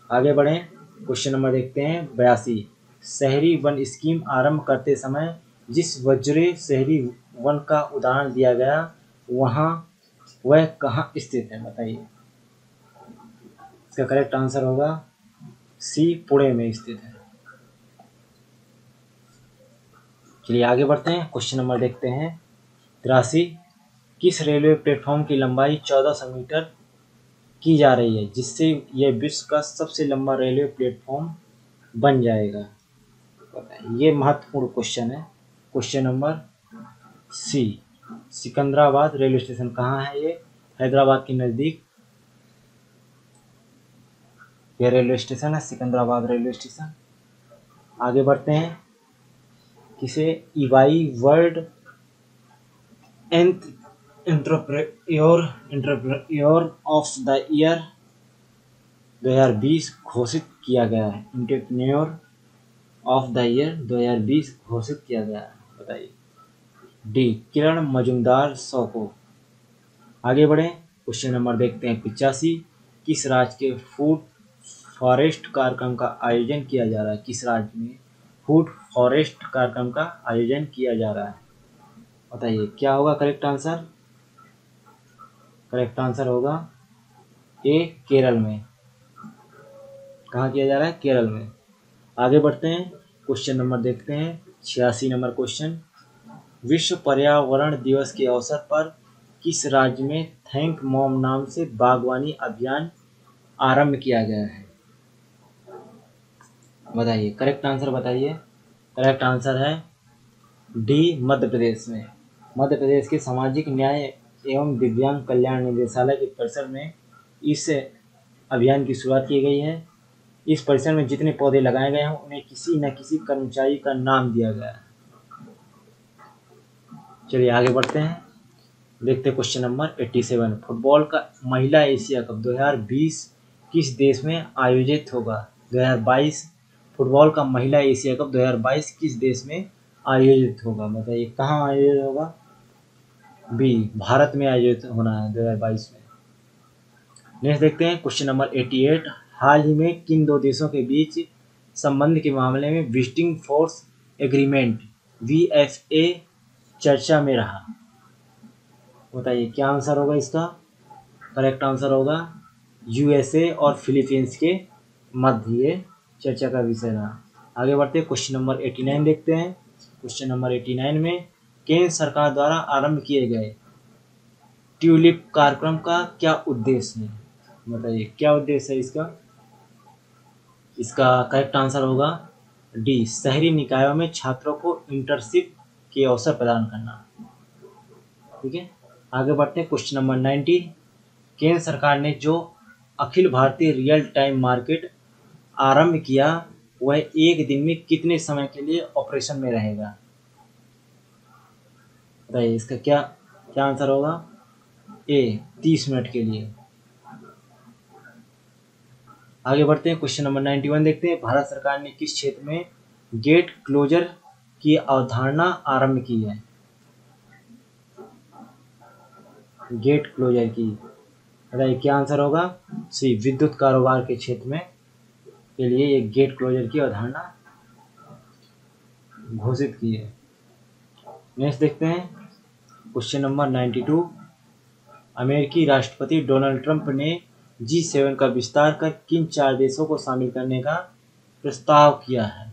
आगे बढ़ें। क्वेश्चन नंबर देखते हैं 82। शहरी वन स्कीम आरंभ करते समय जिस वज्रे शहरी वन का उदाहरण दिया गया वह कहाँ स्थित है? बताइए। इसका करेक्ट आंसर होगा सी, पुणे में स्थित है। चलिए आगे बढ़ते हैं। क्वेश्चन नंबर देखते हैं 83। किस रेलवे प्लेटफॉर्म की लंबाई 1400 मीटर की जा रही है जिससे यह विश्व का सबसे लंबा रेलवे प्लेटफॉर्म बन जाएगा? ये महत्वपूर्ण क्वेश्चन है। Question number C, Secunderabad railway station. कहाँ है ये? हैदराबाद के नज़दीक यह रेलवे स्टेशन है, सिकंदराबाद रेलवे स्टेशन। आगे बढ़ते हैं। किसे EY world entrepreneur of the year 2020 घोषित किया गया है? एंटरप्रेन्योर ऑफ द ईयर 2020 घोषित किया गया है। बताइए। डी, किरण मजुमदार-शॉ को। आगे बढ़ें। क्वेश्चन नंबर देखते हैं 85। किस राज्य के फूड फॉरेस्ट कार्यक्रम का आयोजन किया जा रहा है? किस राज्य में फूड फॉरेस्ट कार्यक्रम का आयोजन किया जा रहा है? बताइए क्या होगा करेक्ट आंसर? करेक्ट आंसर होगा ए, केरल में। कहाँ किया जा रहा है? केरल में। आगे बढ़ते हैं। क्वेश्चन नंबर देखते हैं 86 नंबर क्वेश्चन। विश्व पर्यावरण दिवस के अवसर पर किस राज्य में थैंक मॉम नाम से बागवानी अभियान आरंभ किया गया है? बताइए, करेक्ट आंसर बताइए। करेक्ट आंसर है डी, मध्य प्रदेश में। मध्य प्रदेश के सामाजिक न्याय एवं दिव्यांग कल्याण निदेशालय के परिसर में इस अभियान की शुरुआत की गई है। इस परिसर में जितने पौधे लगाए गए हैं उन्हें किसी न किसी कर्मचारी का नाम दिया गया है। चलिए आगे बढ़ते हैं, देखते हैं क्वेश्चन नंबर 87। फुटबॉल का महिला एशिया कप 2020 किस देश में आयोजित होगा? 2022 फुटबॉल का महिला एशिया कप 2022 किस देश में आयोजित होगा? बताइए कहाँ आयोजित होगा? बी, भारत में आयोजित होना है 2022 में। नेक्स्ट देखते हैं क्वेश्चन नंबर 88। हाल ही में किन दो देशों के बीच संबंध के मामले में विजिटिंग फोर्स एग्रीमेंट VFA चर्चा में रहा? बताइए क्या आंसर होगा इसका? करेक्ट आंसर होगा USA और फिलीपींस के मध्य ये चर्चा का विषय रहा। आगे बढ़ते हैं, क्वेश्चन नंबर 89 देखते हैं। क्वेश्चन नंबर 89 में केंद्र सरकार द्वारा आरंभ किए गए ट्यूलिप कार्यक्रम का क्या उद्देश्य है? बताइए क्या उद्देश्य है इसका? इसका करेक्ट आंसर होगा डी, शहरी निकायों में छात्रों को इंटर्नशिप के अवसर प्रदान करना। ठीक है, आगे बढ़ते हैं, क्वेश्चन नंबर 90। केंद्र सरकार ने जो Akhil Bharatiya real time market आरंभ किया वह एक दिन में कितने समय के लिए ऑपरेशन में रहेगा? बताइए इसका क्या क्या आंसर होगा? ए, 30 मिनट के लिए। आगे बढ़ते हैं, क्वेश्चन नंबर 91 देखते हैं। भारत सरकार ने किस क्षेत्र में गेट क्लोजर की अवधारणा आरंभ की है? गेट क्लोजर की, बताइए क्या आंसर होगा? सी, विद्युत कारोबार के क्षेत्र में के लिए ये गेट क्लोजर की अवधारणा घोषित की है। नेक्स्ट देखते हैं, क्वेश्चन नंबर 92। अमेरिकी राष्ट्रपति डोनाल्ड ट्रंप ने G7 का विस्तार कर किन 4 देशों को शामिल करने का प्रस्ताव किया है?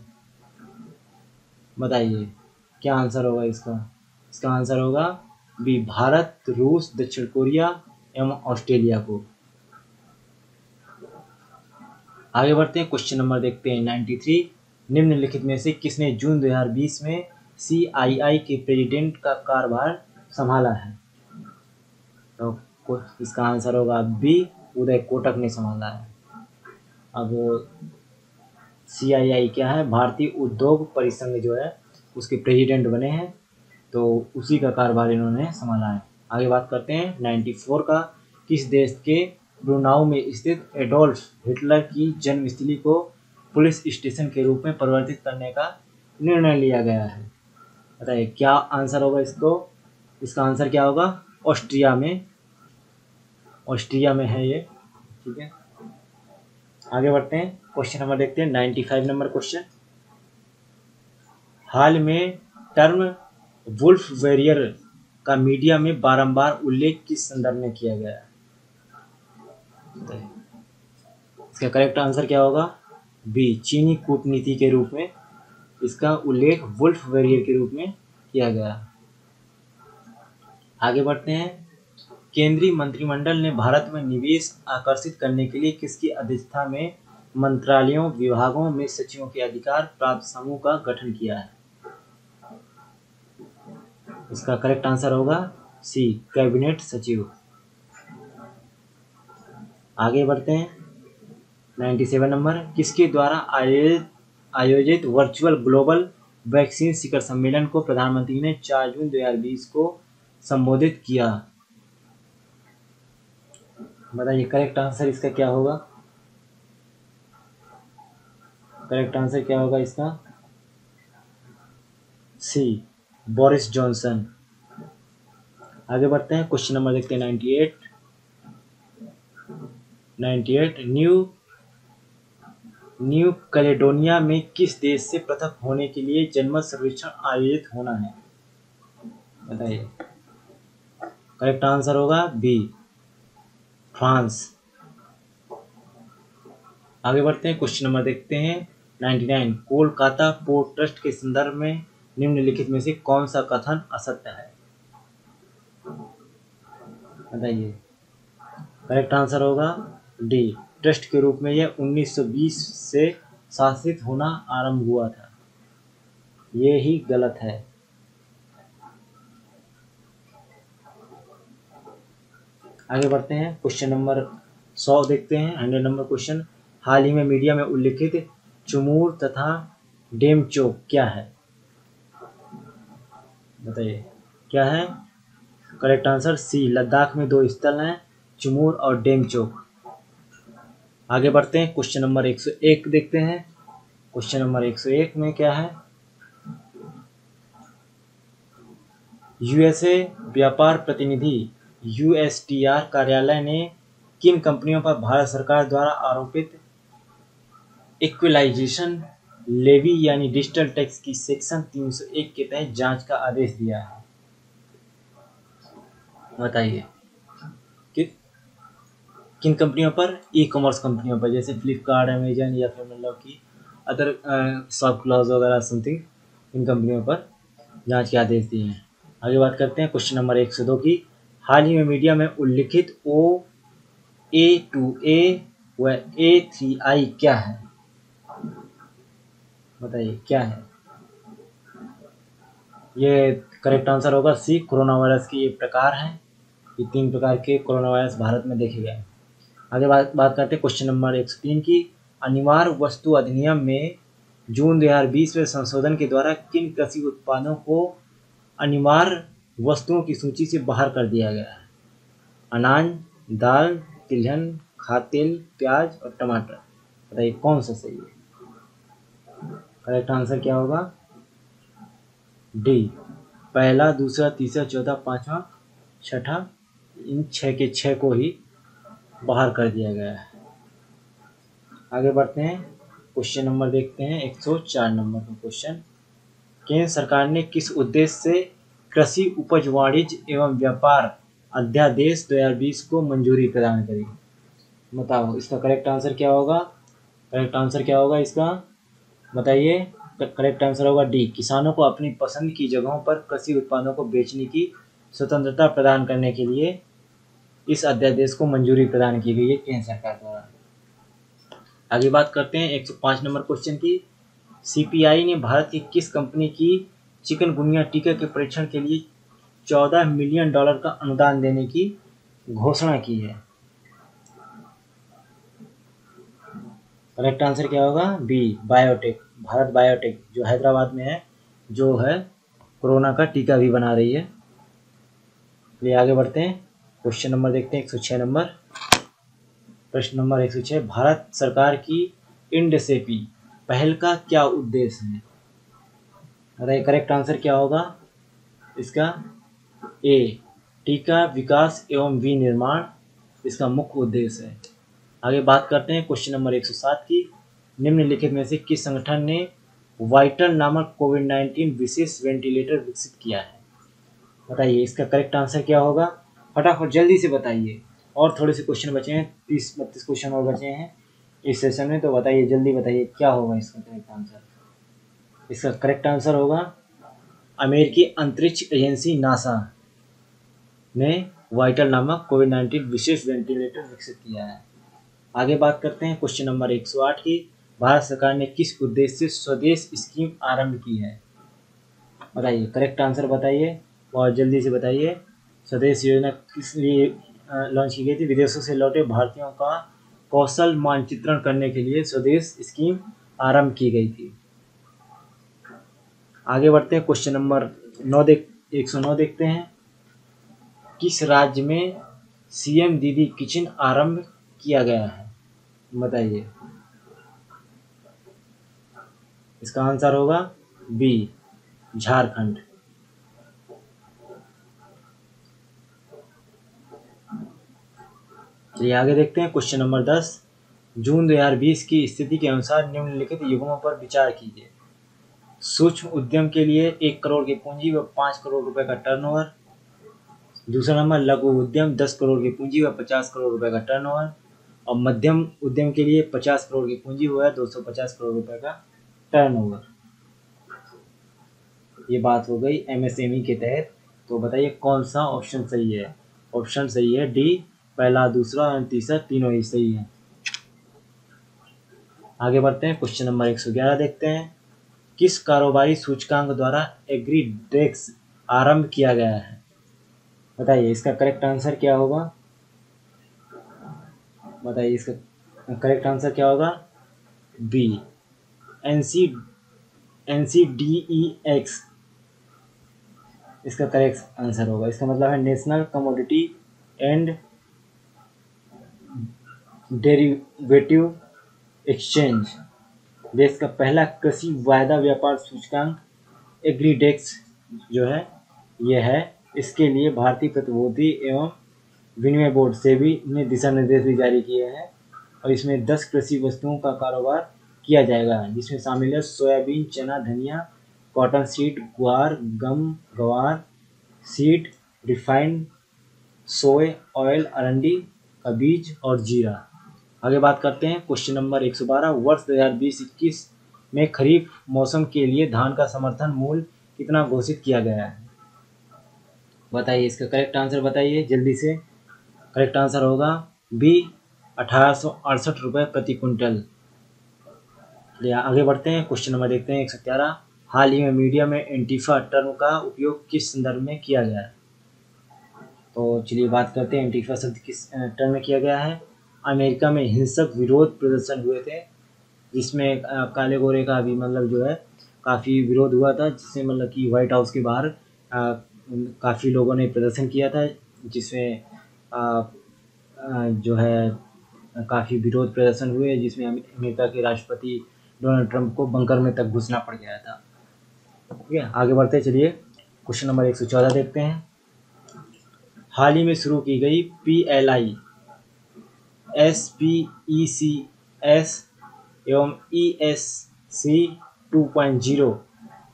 बताइए क्या आंसर होगा इसका? इसका आंसर होगा बी, भारत, रूस, दक्षिण कोरिया एवं ऑस्ट्रेलिया को। आगे बढ़ते हैं, क्वेश्चन नंबर देखते हैं 93। निम्नलिखित में से किसने जून 2020 में CII के प्रेसिडेंट का कार्यभार संभाला है? तो इसका आंसर होगा बी, उदय कोटक ने संभाला है। अब CII क्या है? भारतीय उद्योग परिसंघ जो है उसके प्रेसिडेंट बने हैं, तो उसी का कार्यभार इन्होंने संभाला है। आगे बात करते हैं 94 का। किस देश के ब्रुनाऊ में स्थित एडोल्फ हिटलर की जन्मस्थली को पुलिस स्टेशन के रूप में परिवर्तित करने का निर्णय लिया गया है? बताइए क्या आंसर होगा इसको? इसका आंसर क्या होगा? ऑस्ट्रिया में। ऑस्ट्रिया में है ये। ठीक है, आगे बढ़ते हैं, क्वेश्चन नंबर देखते हैं 95 नंबर क्वेश्चन। हाल में टर्म वुल्फ वॉरियर का मीडिया में बारंबार उल्लेख किस संदर्भ में किया गया है? इसका करेक्ट आंसर क्या होगा? बी, चीनी कूटनीति के रूप में इसका उल्लेख वुल्फ वॉरियर के रूप में किया गया। आगे बढ़ते हैं, केंद्रीय मंत्रिमंडल ने भारत में निवेश आकर्षित करने के लिए किसकी अध्यक्षता में मंत्रालयों, विभागों में सचिवों के अधिकार प्राप्त समूह का गठन किया है? इसका करेक्ट आंसर होगा सी, कैबिनेट सचिव। आगे बढ़ते हैं 97 नंबर। किसके द्वारा आयोजित वर्चुअल ग्लोबल वैक्सीन शिखर सम्मेलन को प्रधानमंत्री ने 4 जून 2020 को संबोधित किया? बताइए करेक्ट आंसर इसका क्या होगा? करेक्ट आंसर क्या होगा इसका? सी, बोरिस जॉनसन। आगे बढ़ते हैं, क्वेश्चन नंबर देखते हैं 98। न्यू कैलेडोनिया में किस देश से पृथक होने के लिए जनमत सर्वेक्षण आयोजित होना है? बताइए करेक्ट आंसर होगा बी, फ्रांस। आगे बढ़ते हैं, क्वेश्चन नंबर देखते हैं 99। कोलकाता पोर्ट ट्रस्ट के संदर्भ में निम्नलिखित में से कौन सा कथन असत्य है? बताइए। करेक्ट आंसर होगा डी, ट्रस्ट के रूप में यह 1920 से शासित होना आरंभ हुआ था। ये ही गलत है। आगे बढ़ते हैं, क्वेश्चन नंबर 100 देखते हैं, 100 नंबर क्वेश्चन। हाल ही में मीडिया में उल्लिखित चुमूर तथा डेमचोक क्या है? बताइए क्या है? करेक्ट आंसर सी, लद्दाख में 2 स्थल हैं, चुमूर और डेमचोक। आगे बढ़ते हैं, क्वेश्चन नंबर 101 देखते हैं। क्वेश्चन नंबर 101 में क्या है? यूएसए व्यापार प्रतिनिधि यूएसटीआर कार्यालय ने किन कंपनियों पर भारत सरकार द्वारा आरोपित इक्विलाइजेशन लेवी यानी डिजिटल टैक्स की सेक्शन 301 के तहत जांच का आदेश दिया है? बताइए किन कंपनियों पर? ई कॉमर्स कंपनियों पर, जैसे फ्लिपकार्ट, अमेजन या फिर मतलब कि अदर शॉप क्लॉज वगैरह समथिंग, इन कंपनियों पर जांच के आदेश दिए हैं। आगे बात करते हैं क्वेश्चन नंबर 102 की। हाल ही में मीडिया में उल्लिखित OA2A व A3I क्या है? बताइए क्या है? ये करेक्ट आंसर होगा सी, कोरोना वायरस के ये प्रकार हैं। ये 3 प्रकार के कोरोना वायरस भारत में देखे गए हैं। आगे बात करते हैं क्वेश्चन नंबर 103 की। अनिवार्य वस्तु अधिनियम में जून 2020 में संशोधन के द्वारा किन कृषि उत्पादों को अनिवार्य वस्तुओं की सूची से बाहर कर दिया गया है? अनाज, दाल, तिलहन, खाद्य तेल, प्याज और टमाटर। बताइए कौन सा सही है? करेक्ट आंसर क्या होगा? डी, पहला, दूसरा, तीसरा, चौथा, पांचवा, छठा, इन 6 के 6 को ही बाहर कर दिया गया है। आगे बढ़ते हैं, क्वेश्चन नंबर देखते हैं 104 नंबर का क्वेश्चन। केंद्र सरकार ने किस उद्देश्य से कृषि उपज वाणिज्य एवं व्यापार अध्यादेश 2020 को मंजूरी प्रदान करी? बताओ इसका करेक्ट आंसर क्या होगा? करेक्ट आंसर क्या होगा इसका? बताइए। करेक्ट आंसर होगा डी, किसानों को अपनी पसंद की जगहों पर कृषि उत्पादों को बेचने की स्वतंत्रता प्रदान करने के लिए इस अध्यादेश को मंजूरी प्रदान की गई है केंद्र सरकार द्वारा। आगे बात करते हैं 105 नंबर क्वेश्चन की। सीपीआई ने भारत की किस कंपनी की चिकनगुनिया टीके के परीक्षण के लिए $14 मिलियन का अनुदान देने की घोषणा की है? करेक्ट आंसर क्या होगा? बी, बायोटेक, भारत बायोटेक, जो हैदराबाद में है, जो है कोरोना का टीका भी बना रही है। चलिए आगे बढ़ते हैं, क्वेश्चन नंबर देखते हैं 106 नंबर। प्रश्न नंबर 106, भारत सरकार की इंडसेपी पहल का क्या उद्देश्य है? अरे करेक्ट आंसर क्या होगा इसका? ए, टीका विकास एवं विनिर्माण इसका मुख्य उद्देश्य है। आगे बात करते हैं क्वेश्चन नंबर 107 की। निम्नलिखित में से किस संगठन ने वाइटल नामक कोविड-19 विशेष वेंटिलेटर विकसित किया है? बताइए इसका करेक्ट आंसर क्या होगा? फटाफट जल्दी से बताइए, और थोड़े से क्वेश्चन बचे हैं, 30-32 क्वेश्चन और बचे हैं इस सेशन में, तो बताइए जल्दी बताइए क्या होगा इसका करेक्ट आंसर? इसका करेक्ट आंसर होगा अमेरिकी अंतरिक्ष एजेंसी नासा ने वाइटल नामक कोविड-19 विशेष वेंटिलेटर विकसित किया है। आगे बात करते हैं क्वेश्चन नंबर 108 की। भारत सरकार ने किस उद्देश्य से स्वदेश स्कीम आरंभ की है? बताइए करेक्ट आंसर बताइए, बहुत जल्दी से बताइए। स्वदेश योजना किस लिए लॉन्च की गई थी? विदेशों से लौटे भारतीयों का कौशल मानचित्रण करने के लिए स्वदेश स्कीम आरंभ की गई थी। आगे बढ़ते हैं, क्वेश्चन नंबर 109 देखते हैं। किस राज्य में सीएम दीदी किचन आरंभ किया गया है? बताइए। इसका आंसर होगा बी, झारखंड। चलिए आगे देखते हैं, क्वेश्चन नंबर 10। जून 2020 की स्थिति के अनुसार निम्नलिखित युग्मों पर विचार कीजिए। सूक्ष्म उद्यम के लिए 1 करोड़ की पूंजी व 5 करोड़ रुपए का टर्नओवर। दूसरा नंबर, लघु उद्यम 10 करोड़ की पूंजी व 50 करोड़ रुपए का टर्नओवर। और मध्यम उद्यम के लिए 50 करोड़ की पूंजी व 250 करोड़ रुपए का टर्नओवर। ये बात हो गई एमएसएमई के तहत। तो बताइए कौन सा ऑप्शन सही है। ऑप्शन सही है डी, पहला, दूसरा और तीसरा तीनों ही सही है। आगे बढ़ते हैं, क्वेश्चन नंबर 111 देखते हैं। किस कारोबारी सूचकांक द्वारा एग्रीडेक्स आरंभ किया गया है। बताइए इसका करेक्ट आंसर क्या होगा। बताइए इसका करेक्ट आंसर क्या होगा। बी, NCDEX इसका करेक्ट आंसर होगा। इसका मतलब है national commodity and derivative exchange. देश का पहला कृषि वायदा व्यापार सूचकांक एग्रीडेक्स जो है ये है। इसके लिए भारतीय प्रतिभूति एवं विनिमय बोर्ड सेबी ने दिशा निर्देश भी जारी किए हैं और इसमें 10 कृषि वस्तुओं का कारोबार किया जाएगा, जिसमें शामिल है सोयाबीन, चना, धनिया, कॉटन सीड, गुआर, गम, ग्वार सीड, रिफाइंड सोय ऑयल, अरंडी का बीज और जीरा। आगे बात करते हैं, क्वेश्चन नंबर 112। वर्ष 2020-21 में खरीफ मौसम के लिए धान का समर्थन मूल्य कितना घोषित किया गया है। बताइए इसका करेक्ट आंसर बताइए जल्दी से। करेक्ट आंसर होगा बी, 1868 रुपये प्रति क्विंटल। चलिए आगे बढ़ते हैं, क्वेश्चन नंबर देखते हैं 113। हाल ही में मीडिया में एंटीफा टर्म का उपयोग किस संदर्भ में किया गया है। तो चलिए बात करते हैं एंटीफा शब्द किस टर्म में किया गया है। अमेरिका में हिंसक विरोध प्रदर्शन हुए थे, जिसमें काले गोरे का भी मतलब जो है काफ़ी विरोध हुआ था, जिससे मतलब कि व्हाइट हाउस के बाहर काफ़ी लोगों ने प्रदर्शन किया था, जिसमें जो है काफ़ी विरोध प्रदर्शन हुए, जिसमें अमेरिका के राष्ट्रपति डोनाल्ड ट्रंप को बंकर में तक घुसना पड़ गया था। ठीक है, आगे बढ़ते चलिए क्वेश्चन नंबर 114 देखते हैं। हाल ही में शुरू की गई PLI, SPECS एवं ESC 2.0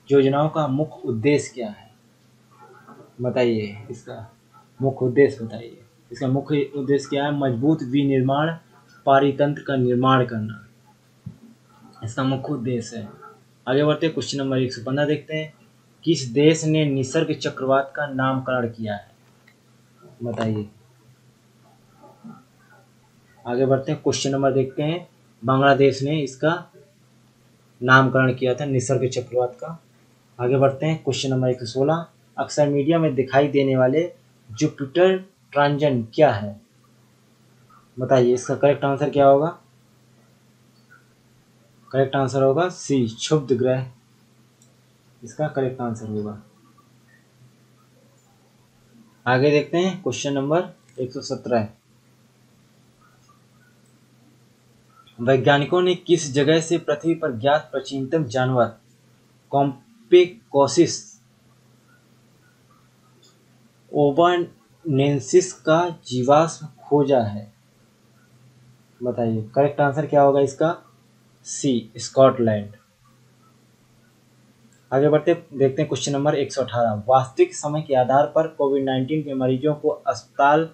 योजनाओं का मुख्य उद्देश्य क्या है। बताइए इसका मुख्य उद्देश्य बताइए। इसका मुख्य उद्देश्य क्या है। मजबूत विनिर्माण पारितंत्र का निर्माण करना इसका मुख्य उद्देश्य है। आगे बढ़ते क्वेश्चन नंबर 115 देखते हैं। किस देश ने निसर्ग चक्रवात का नामकरण किया है। बताइए। आगे बढ़ते हैं, क्वेश्चन नंबर देखते हैं। बांग्लादेश ने इसका नामकरण किया था निसर्ग चक्रवात का। आगे बढ़ते हैं, क्वेश्चन नंबर 116। अक्सर मीडिया में दिखाई देने वाले जुपिटर ट्रांजन क्या है। बताइए इसका करेक्ट आंसर क्या होगा। करेक्ट आंसर होगा सी, क्षुब्ध ग्रह इसका करेक्ट आंसर होगा। आगे देखते हैं, क्वेश्चन नंबर 117। वैज्ञानिकों ने किस जगह से पृथ्वी पर ज्ञात प्राचीनतम जानवर कॉम्पेकोसिस ओबानेंसिस का जीवाश्म खोजा है। बताइए करेक्ट आंसर क्या होगा इसका। सी, स्कॉटलैंड। आगे बढ़ते देखते हैं, क्वेश्चन नंबर 118। वास्तविक समय के आधार पर कोविड-19 के मरीजों को अस्पताल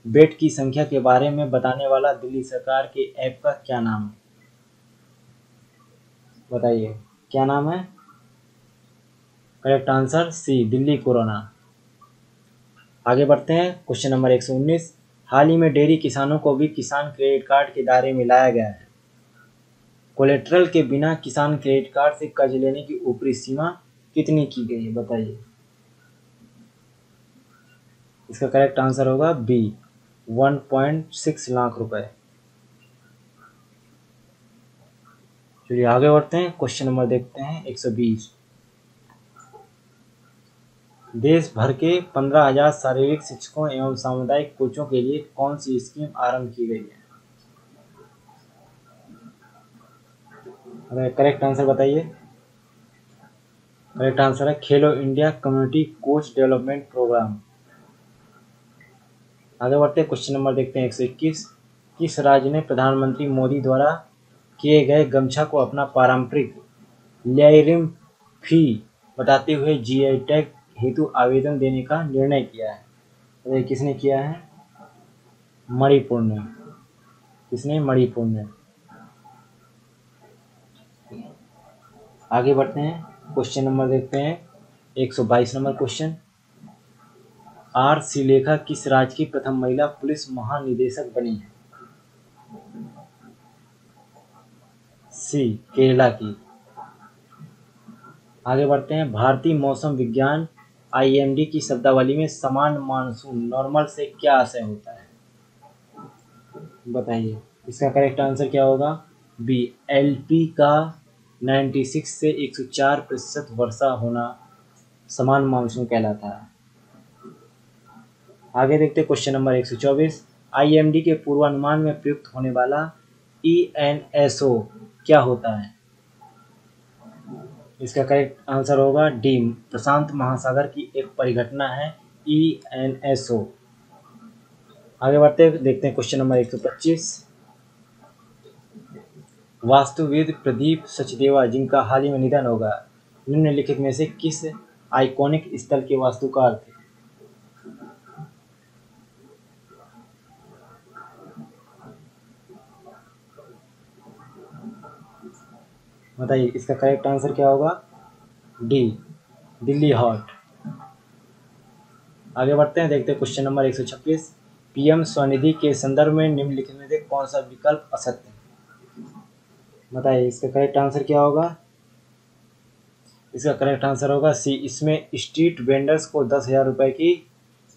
बेड की संख्या के बारे में बताने वाला दिल्ली सरकार के ऐप का क्या नाम है। बताइए क्या नाम है। Correct answer C, Delhi corona. आगे बढ़ते हैं, क्वेश्चन नंबर 119। हाल ही में डेयरी किसानों को भी किसान क्रेडिट कार्ड के दायरे में लाया गया है। कोलेट्रल के बिना किसान क्रेडिट कार्ड से कर्ज लेने की ऊपरी सीमा कितनी की गई है। बताइए इसका करेक्ट आंसर होगा बी, 1.6 लाख रुपए। चलिए आगे बढ़ते हैं, क्वेश्चन नंबर देखते हैं 120। देश भर के 15,000 शारीरिक शिक्षकों एवं सामुदायिक कोचों के लिए कौन सी स्कीम आरंभ की गई है। करेक्ट आंसर बताइए। करेक्ट आंसर है Khelo India community coach development programme. आगे बढ़ते हैं, क्वेश्चन नंबर देखते हैं 121। किस राज्य ने प्रधानमंत्री मोदी द्वारा किए गए गमछा को अपना पारंपरिक ल्यारिम फी बताते हुए GI टैग हेतु आवेदन देने का निर्णय किया है। तो किसने किया है। मणिपुर ने। किसने। मणिपुर ने। आगे बढ़ते हैं, क्वेश्चन नंबर देखते हैं 122 नंबर क्वेश्चन, आर श्रीलेखा किस राज्य की प्रथम महिला पुलिस महानिदेशक बनी है? सी केरला की। आगे बढ़ते हैं, भारतीय मौसम विज्ञान IMD की शब्दावली में समान मानसून नॉर्मल से क्या आशय होता है? बताइए, इसका करेक्ट आंसर क्या होगा? बी LP का 96 से 104% वर्षा होना समान मानसून कहलाता है। आगे देखते हैं क्वेश्चन नंबर 124, IMD के पूर्वानुमान में प्रयुक्त होने वाला ENSO क्या होता है? इसका करेक्ट आंसर होगा डी, प्रशांत महासागर की एक परिघटना है ENSO। आगे बढ़ते देखते हैं क्वेश्चन नंबर 125, वास्तुविद प्रदीप सचदेवा जिनका हाल ही में निधन होगा, निम्नलिखित में से किस आइकॉनिक स्थल के वास्तुकार थे? बताइए, इसका करेक्ट आंसर क्या होगा? डी दिल्ली हाट। आगे बढ़ते हैं, देखते हैं क्वेश्चन नंबर 126, PM स्वनिधि के संदर्भ में निम्नलिखित में से कौन सा विकल्प असत्य है? बताइए, इसका करेक्ट आंसर क्या होगा? इसका करेक्ट आंसर होगा सी, इसमें स्ट्रीट वेंडर्स को 10,000 रुपये की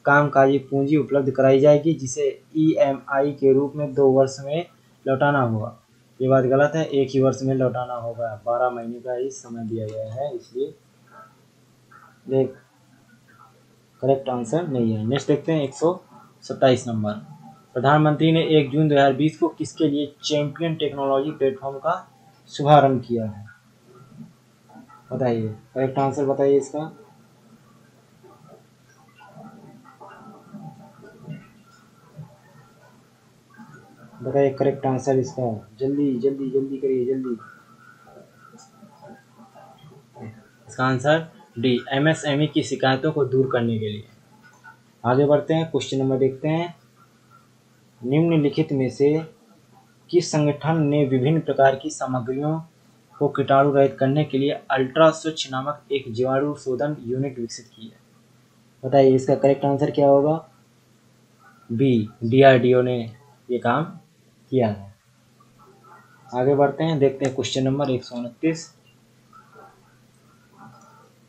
कामकाजी पूंजी उपलब्ध कराई जाएगी जिसे EMI के रूप में 2 वर्ष में लौटाना होगा। ये बात गलत है, 1 ही वर्ष में लौटाना होगा, 12 महीने का ही समय दिया गया है, इसलिए देख करेक्ट आंसर नहीं है। नेक्स्ट देखते हैं 127 नंबर, प्रधानमंत्री ने 1 जून 2020 को किसके लिए चैंपियन टेक्नोलॉजी प्लेटफॉर्म का शुभारंभ किया है? बताइए, करेक्ट आंसर बताइए इसका। बताइए करेक्ट आंसर इसका, जल्दी जल्दी जल्दी करिए जल्दी। इसका आंसर डी, MSME की शिकायतों को दूर करने के लिए। आगे बढ़ते हैं, क्वेश्चन नंबर देखते हैं, निम्नलिखित में से किस संगठन ने विभिन्न प्रकार की सामग्रियों को कीटाणु रहित करने के लिए अल्ट्रा स्वच्छ नामक एक जीवाणु शोधन यूनिट विकसित की है? बताइए, इसका करेक्ट आंसर क्या होगा? बी DRDO ने ये काम किया है। आगे बढ़ते हैं, देखते हैं क्वेश्चन नंबर 129,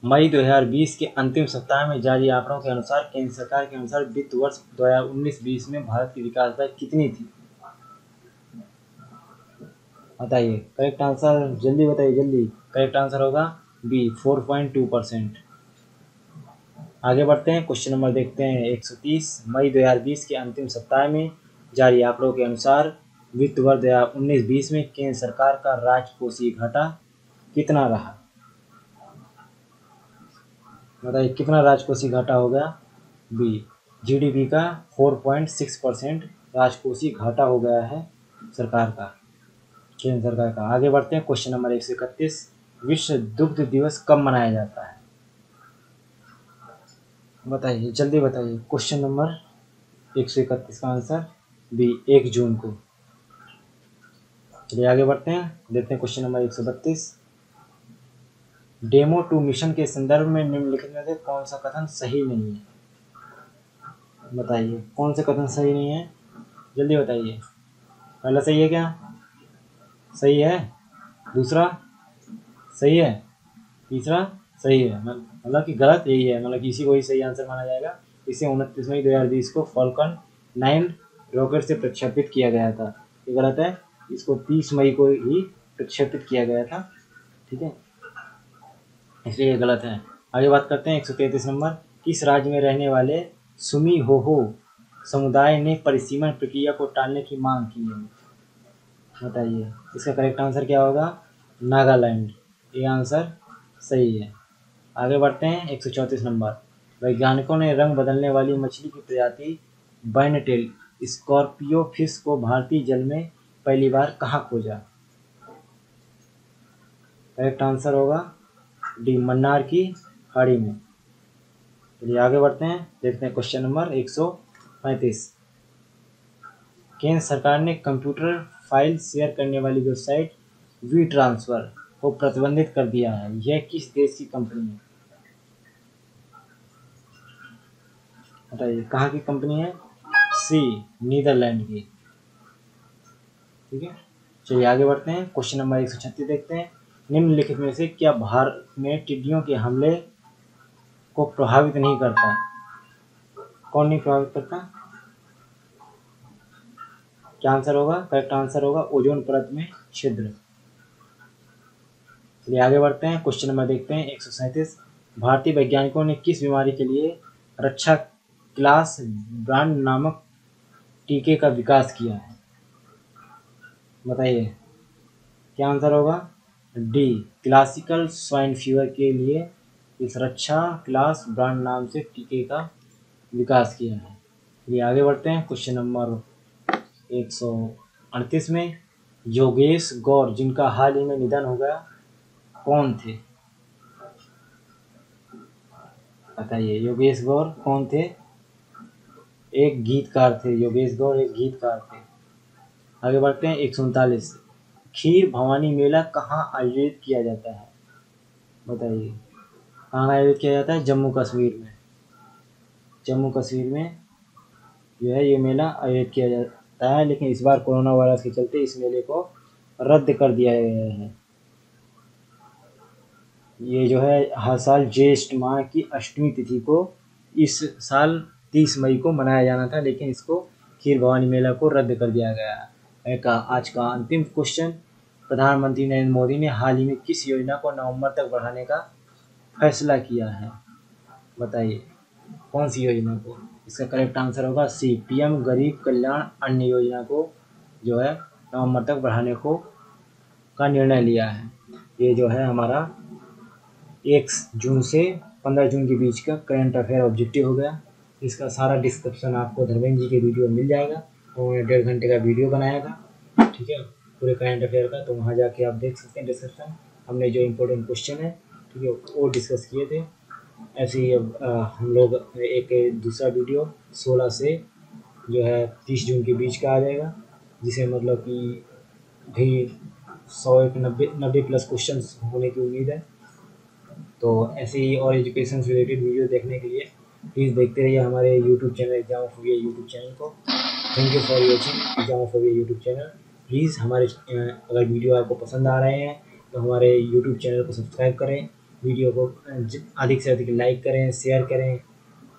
मई 2020 के अंतिम सप्ताह में जारी आंकड़ों के अनुसार केंद्र सरकार के अनुसार वित्त वर्ष 2019-20 में भारत की विकास दर कितनी थी? बताइए, करेक्ट आंसर जल्दी बताइए जल्दी। करेक्ट आंसर होगा बी 4.2%। आगे बढ़ते हैं, क्वेश्चन नंबर देखते हैं 130, मई 2020 के अंतिम सप्ताह में जारी आंकड़ों के अनुसार वित्त वर्ष 2019-20 में केंद्र सरकार का राजकोषीय घाटा कितना रहा? बताइए, कितना राजकोषीय घाटा हो गया? बी GDP का 4.6% राजकोषीय घाटा हो गया है सरकार का, केंद्र सरकार का। आगे बढ़ते हैं, क्वेश्चन नंबर 131, विश्व दुग्ध दिवस कब मनाया जाता है? बताइए जल्दी बताइए। क्वेश्चन नंबर 131 का आंसर बी 1 जून को। चलिए आगे बढ़ते हैं, देखते हैं क्वेश्चन नंबर 132, डेमो 2 मिशन के संदर्भ में निम्नलिखित में से कौन सा कथन सही नहीं है? बताइए, कौन सा कथन सही नहीं है? जल्दी बताइए। पहला सही है क्या? सही है। दूसरा सही है। तीसरा सही है, मतलब कि गलत यही है, मतलब कि इसी को ही सही आंसर माना जाएगा। इसे 29 मई 2020 को फॉल्कन 9 रॉकेट से प्रक्षेपित किया गया था। ये गलत है, इसको 30 मई को ही प्रक्षेपित किया गया था, ठीक है, इसलिए ये गलत है। आगे बात करते हैं 133 नंबर, किस राज्य में रहने वाले सुमी होहो समुदाय ने परिसीमन प्रक्रिया को टालने की मांग की है? बताइए, इसका करेक्ट आंसर क्या होगा? नागालैंड। ये आंसर सही है। आगे बढ़ते हैं 134 नंबर, वैज्ञानिकों ने रंग बदलने वाली मछली की प्रजाति बाइनटेल स्कॉर्पियो फिश को भारतीय जल में पहली बार कहाँ खोजा? करेक्ट आंसर होगा डी, मन्नार की खाड़ी में। चलिए आगे बढ़ते हैं, देखते हैं क्वेश्चन नंबर 135, केंद्र सरकार ने कंप्यूटर फाइल शेयर करने वाली वेबसाइट वी ट्रांसफर को प्रतिबंधित कर दिया है, यह किस देश की कंपनी है? बताइए कहाँ की कंपनी है? सी, नीदरलैंड की। ठीक है, चलिए आगे बढ़ते हैं। क्वेश्चन नंबर 136 देखते हैं। निम्नलिखित में से क्या भारत में टिड्डियों के हमले को प्रभावित नहीं करता? कौन नहीं प्रभावित करता? क्या आंसर होगा? करेक्ट आंसर होगा ओजोन परत में छिद्र। चलिए आगे बढ़ते हैं। क्वेश्चन नंबर देखते हैं 137। भारतीय वैज्ञानिकों ने किस बीमारी के लिए रक्षा क्लास ब्रांड नामक टीके का विकास किया है? बताइए क्या आंसर होगा? डी, क्लासिकल स्वाइन फीवर के लिए इस रक्षा क्लास ब्रांड नाम से टीके का विकास किया है। ये आगे बढ़ते हैं। क्वेश्चन नंबर 138 में योगेश गौर जिनका हाल ही में निधन हो गया कौन थे? बताइए योगेश गौर कौन थे? एक गीतकार थे। योगेश गौर एक गीतकार थे। आगे बढ़ते हैं 139। खीर भवानी मेला कहाँ आयोजित किया जाता है? बताइए कहाँ आयोजित किया जाता है? जम्मू कश्मीर में। जम्मू कश्मीर में जो है ये मेला आयोजित किया जाता है, लेकिन इस बार कोरोना वायरस के चलते इस मेले को रद्द कर दिया गया है। ये जो है हर साल ज्येष्ठ माह की अष्टमी तिथि को इस साल 30 मई को मनाया जाना था, लेकिन इसको खीर भवानी मेला को रद्द कर दिया गया है। आज का अंतिम क्वेश्चन। प्रधानमंत्री नरेंद्र मोदी ने हाल ही में किस योजना को नवंबर तक बढ़ाने का फैसला किया है? बताइए कौन सी योजना को? इसका करेक्ट आंसर होगा सी, पीएम गरीब कल्याण अन्न योजना को जो है नवंबर तक बढ़ाने को का निर्णय लिया है। ये जो है हमारा 1 जून से 15 जून के बीच का करंट अफेयर ऑब्जेक्टिव हो गया। इसका सारा डिस्क्रिप्शन आपको धर्मेंद्र जी के वीडियो में मिल जाएगा। उन्होंने 1.5 घंटे का वीडियो बनाया था, ठीक है, पूरे करंट अफेयर का, तो वहाँ जाके आप देख सकते हैं डिस्क्रिप्शन। हमने जो इम्पोर्टेंट क्वेश्चन है, ठीक है, वो डिस्कस किए थे। ऐसे ही अब हम लोग एक दूसरा वीडियो 16 से जो है 30 जून के बीच का आ जाएगा, जिसे मतलब कि भी 190 प्लस क्वेश्चन होने की उम्मीद है। तो ऐसे ही और एजुकेशन से रिलेटेड वीडियो देखने के लिए प्लीज़ देखते रहिए हमारे YouTube channel Examophobia YouTube channel को। Thank you for watching Examophobia YouTube channel. Please हमारे अगर वीडियो आपको पसंद आ रहे हैं तो हमारे यूट्यूब चैनल को सब्सक्राइब करें, वीडियो को अधिक से अधिक लाइक करें, शेयर करें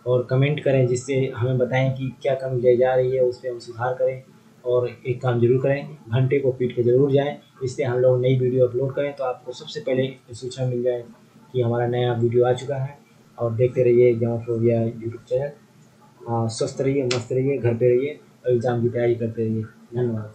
और कमेंट करें, जिससे हमें बताएं कि क्या कमी रह जा रही है, उस पर हम सुधार करें। और एक काम जरूर करें, घंटे को पीट के ज़रूर जाएं, इससे हम लोग नई वीडियो अपलोड करें तो आपको सबसे पहले सूचना मिल जाए कि हमारा नया वीडियो आ चुका है। और देखते रहिए एग्जामोफोबिया यूट्यूब चैनल। स्वस्थ रहिए, मस्त रहिए, घर पे रहिए और एग्ज़ाम की तैयारी करते रहिए। धन्यवाद।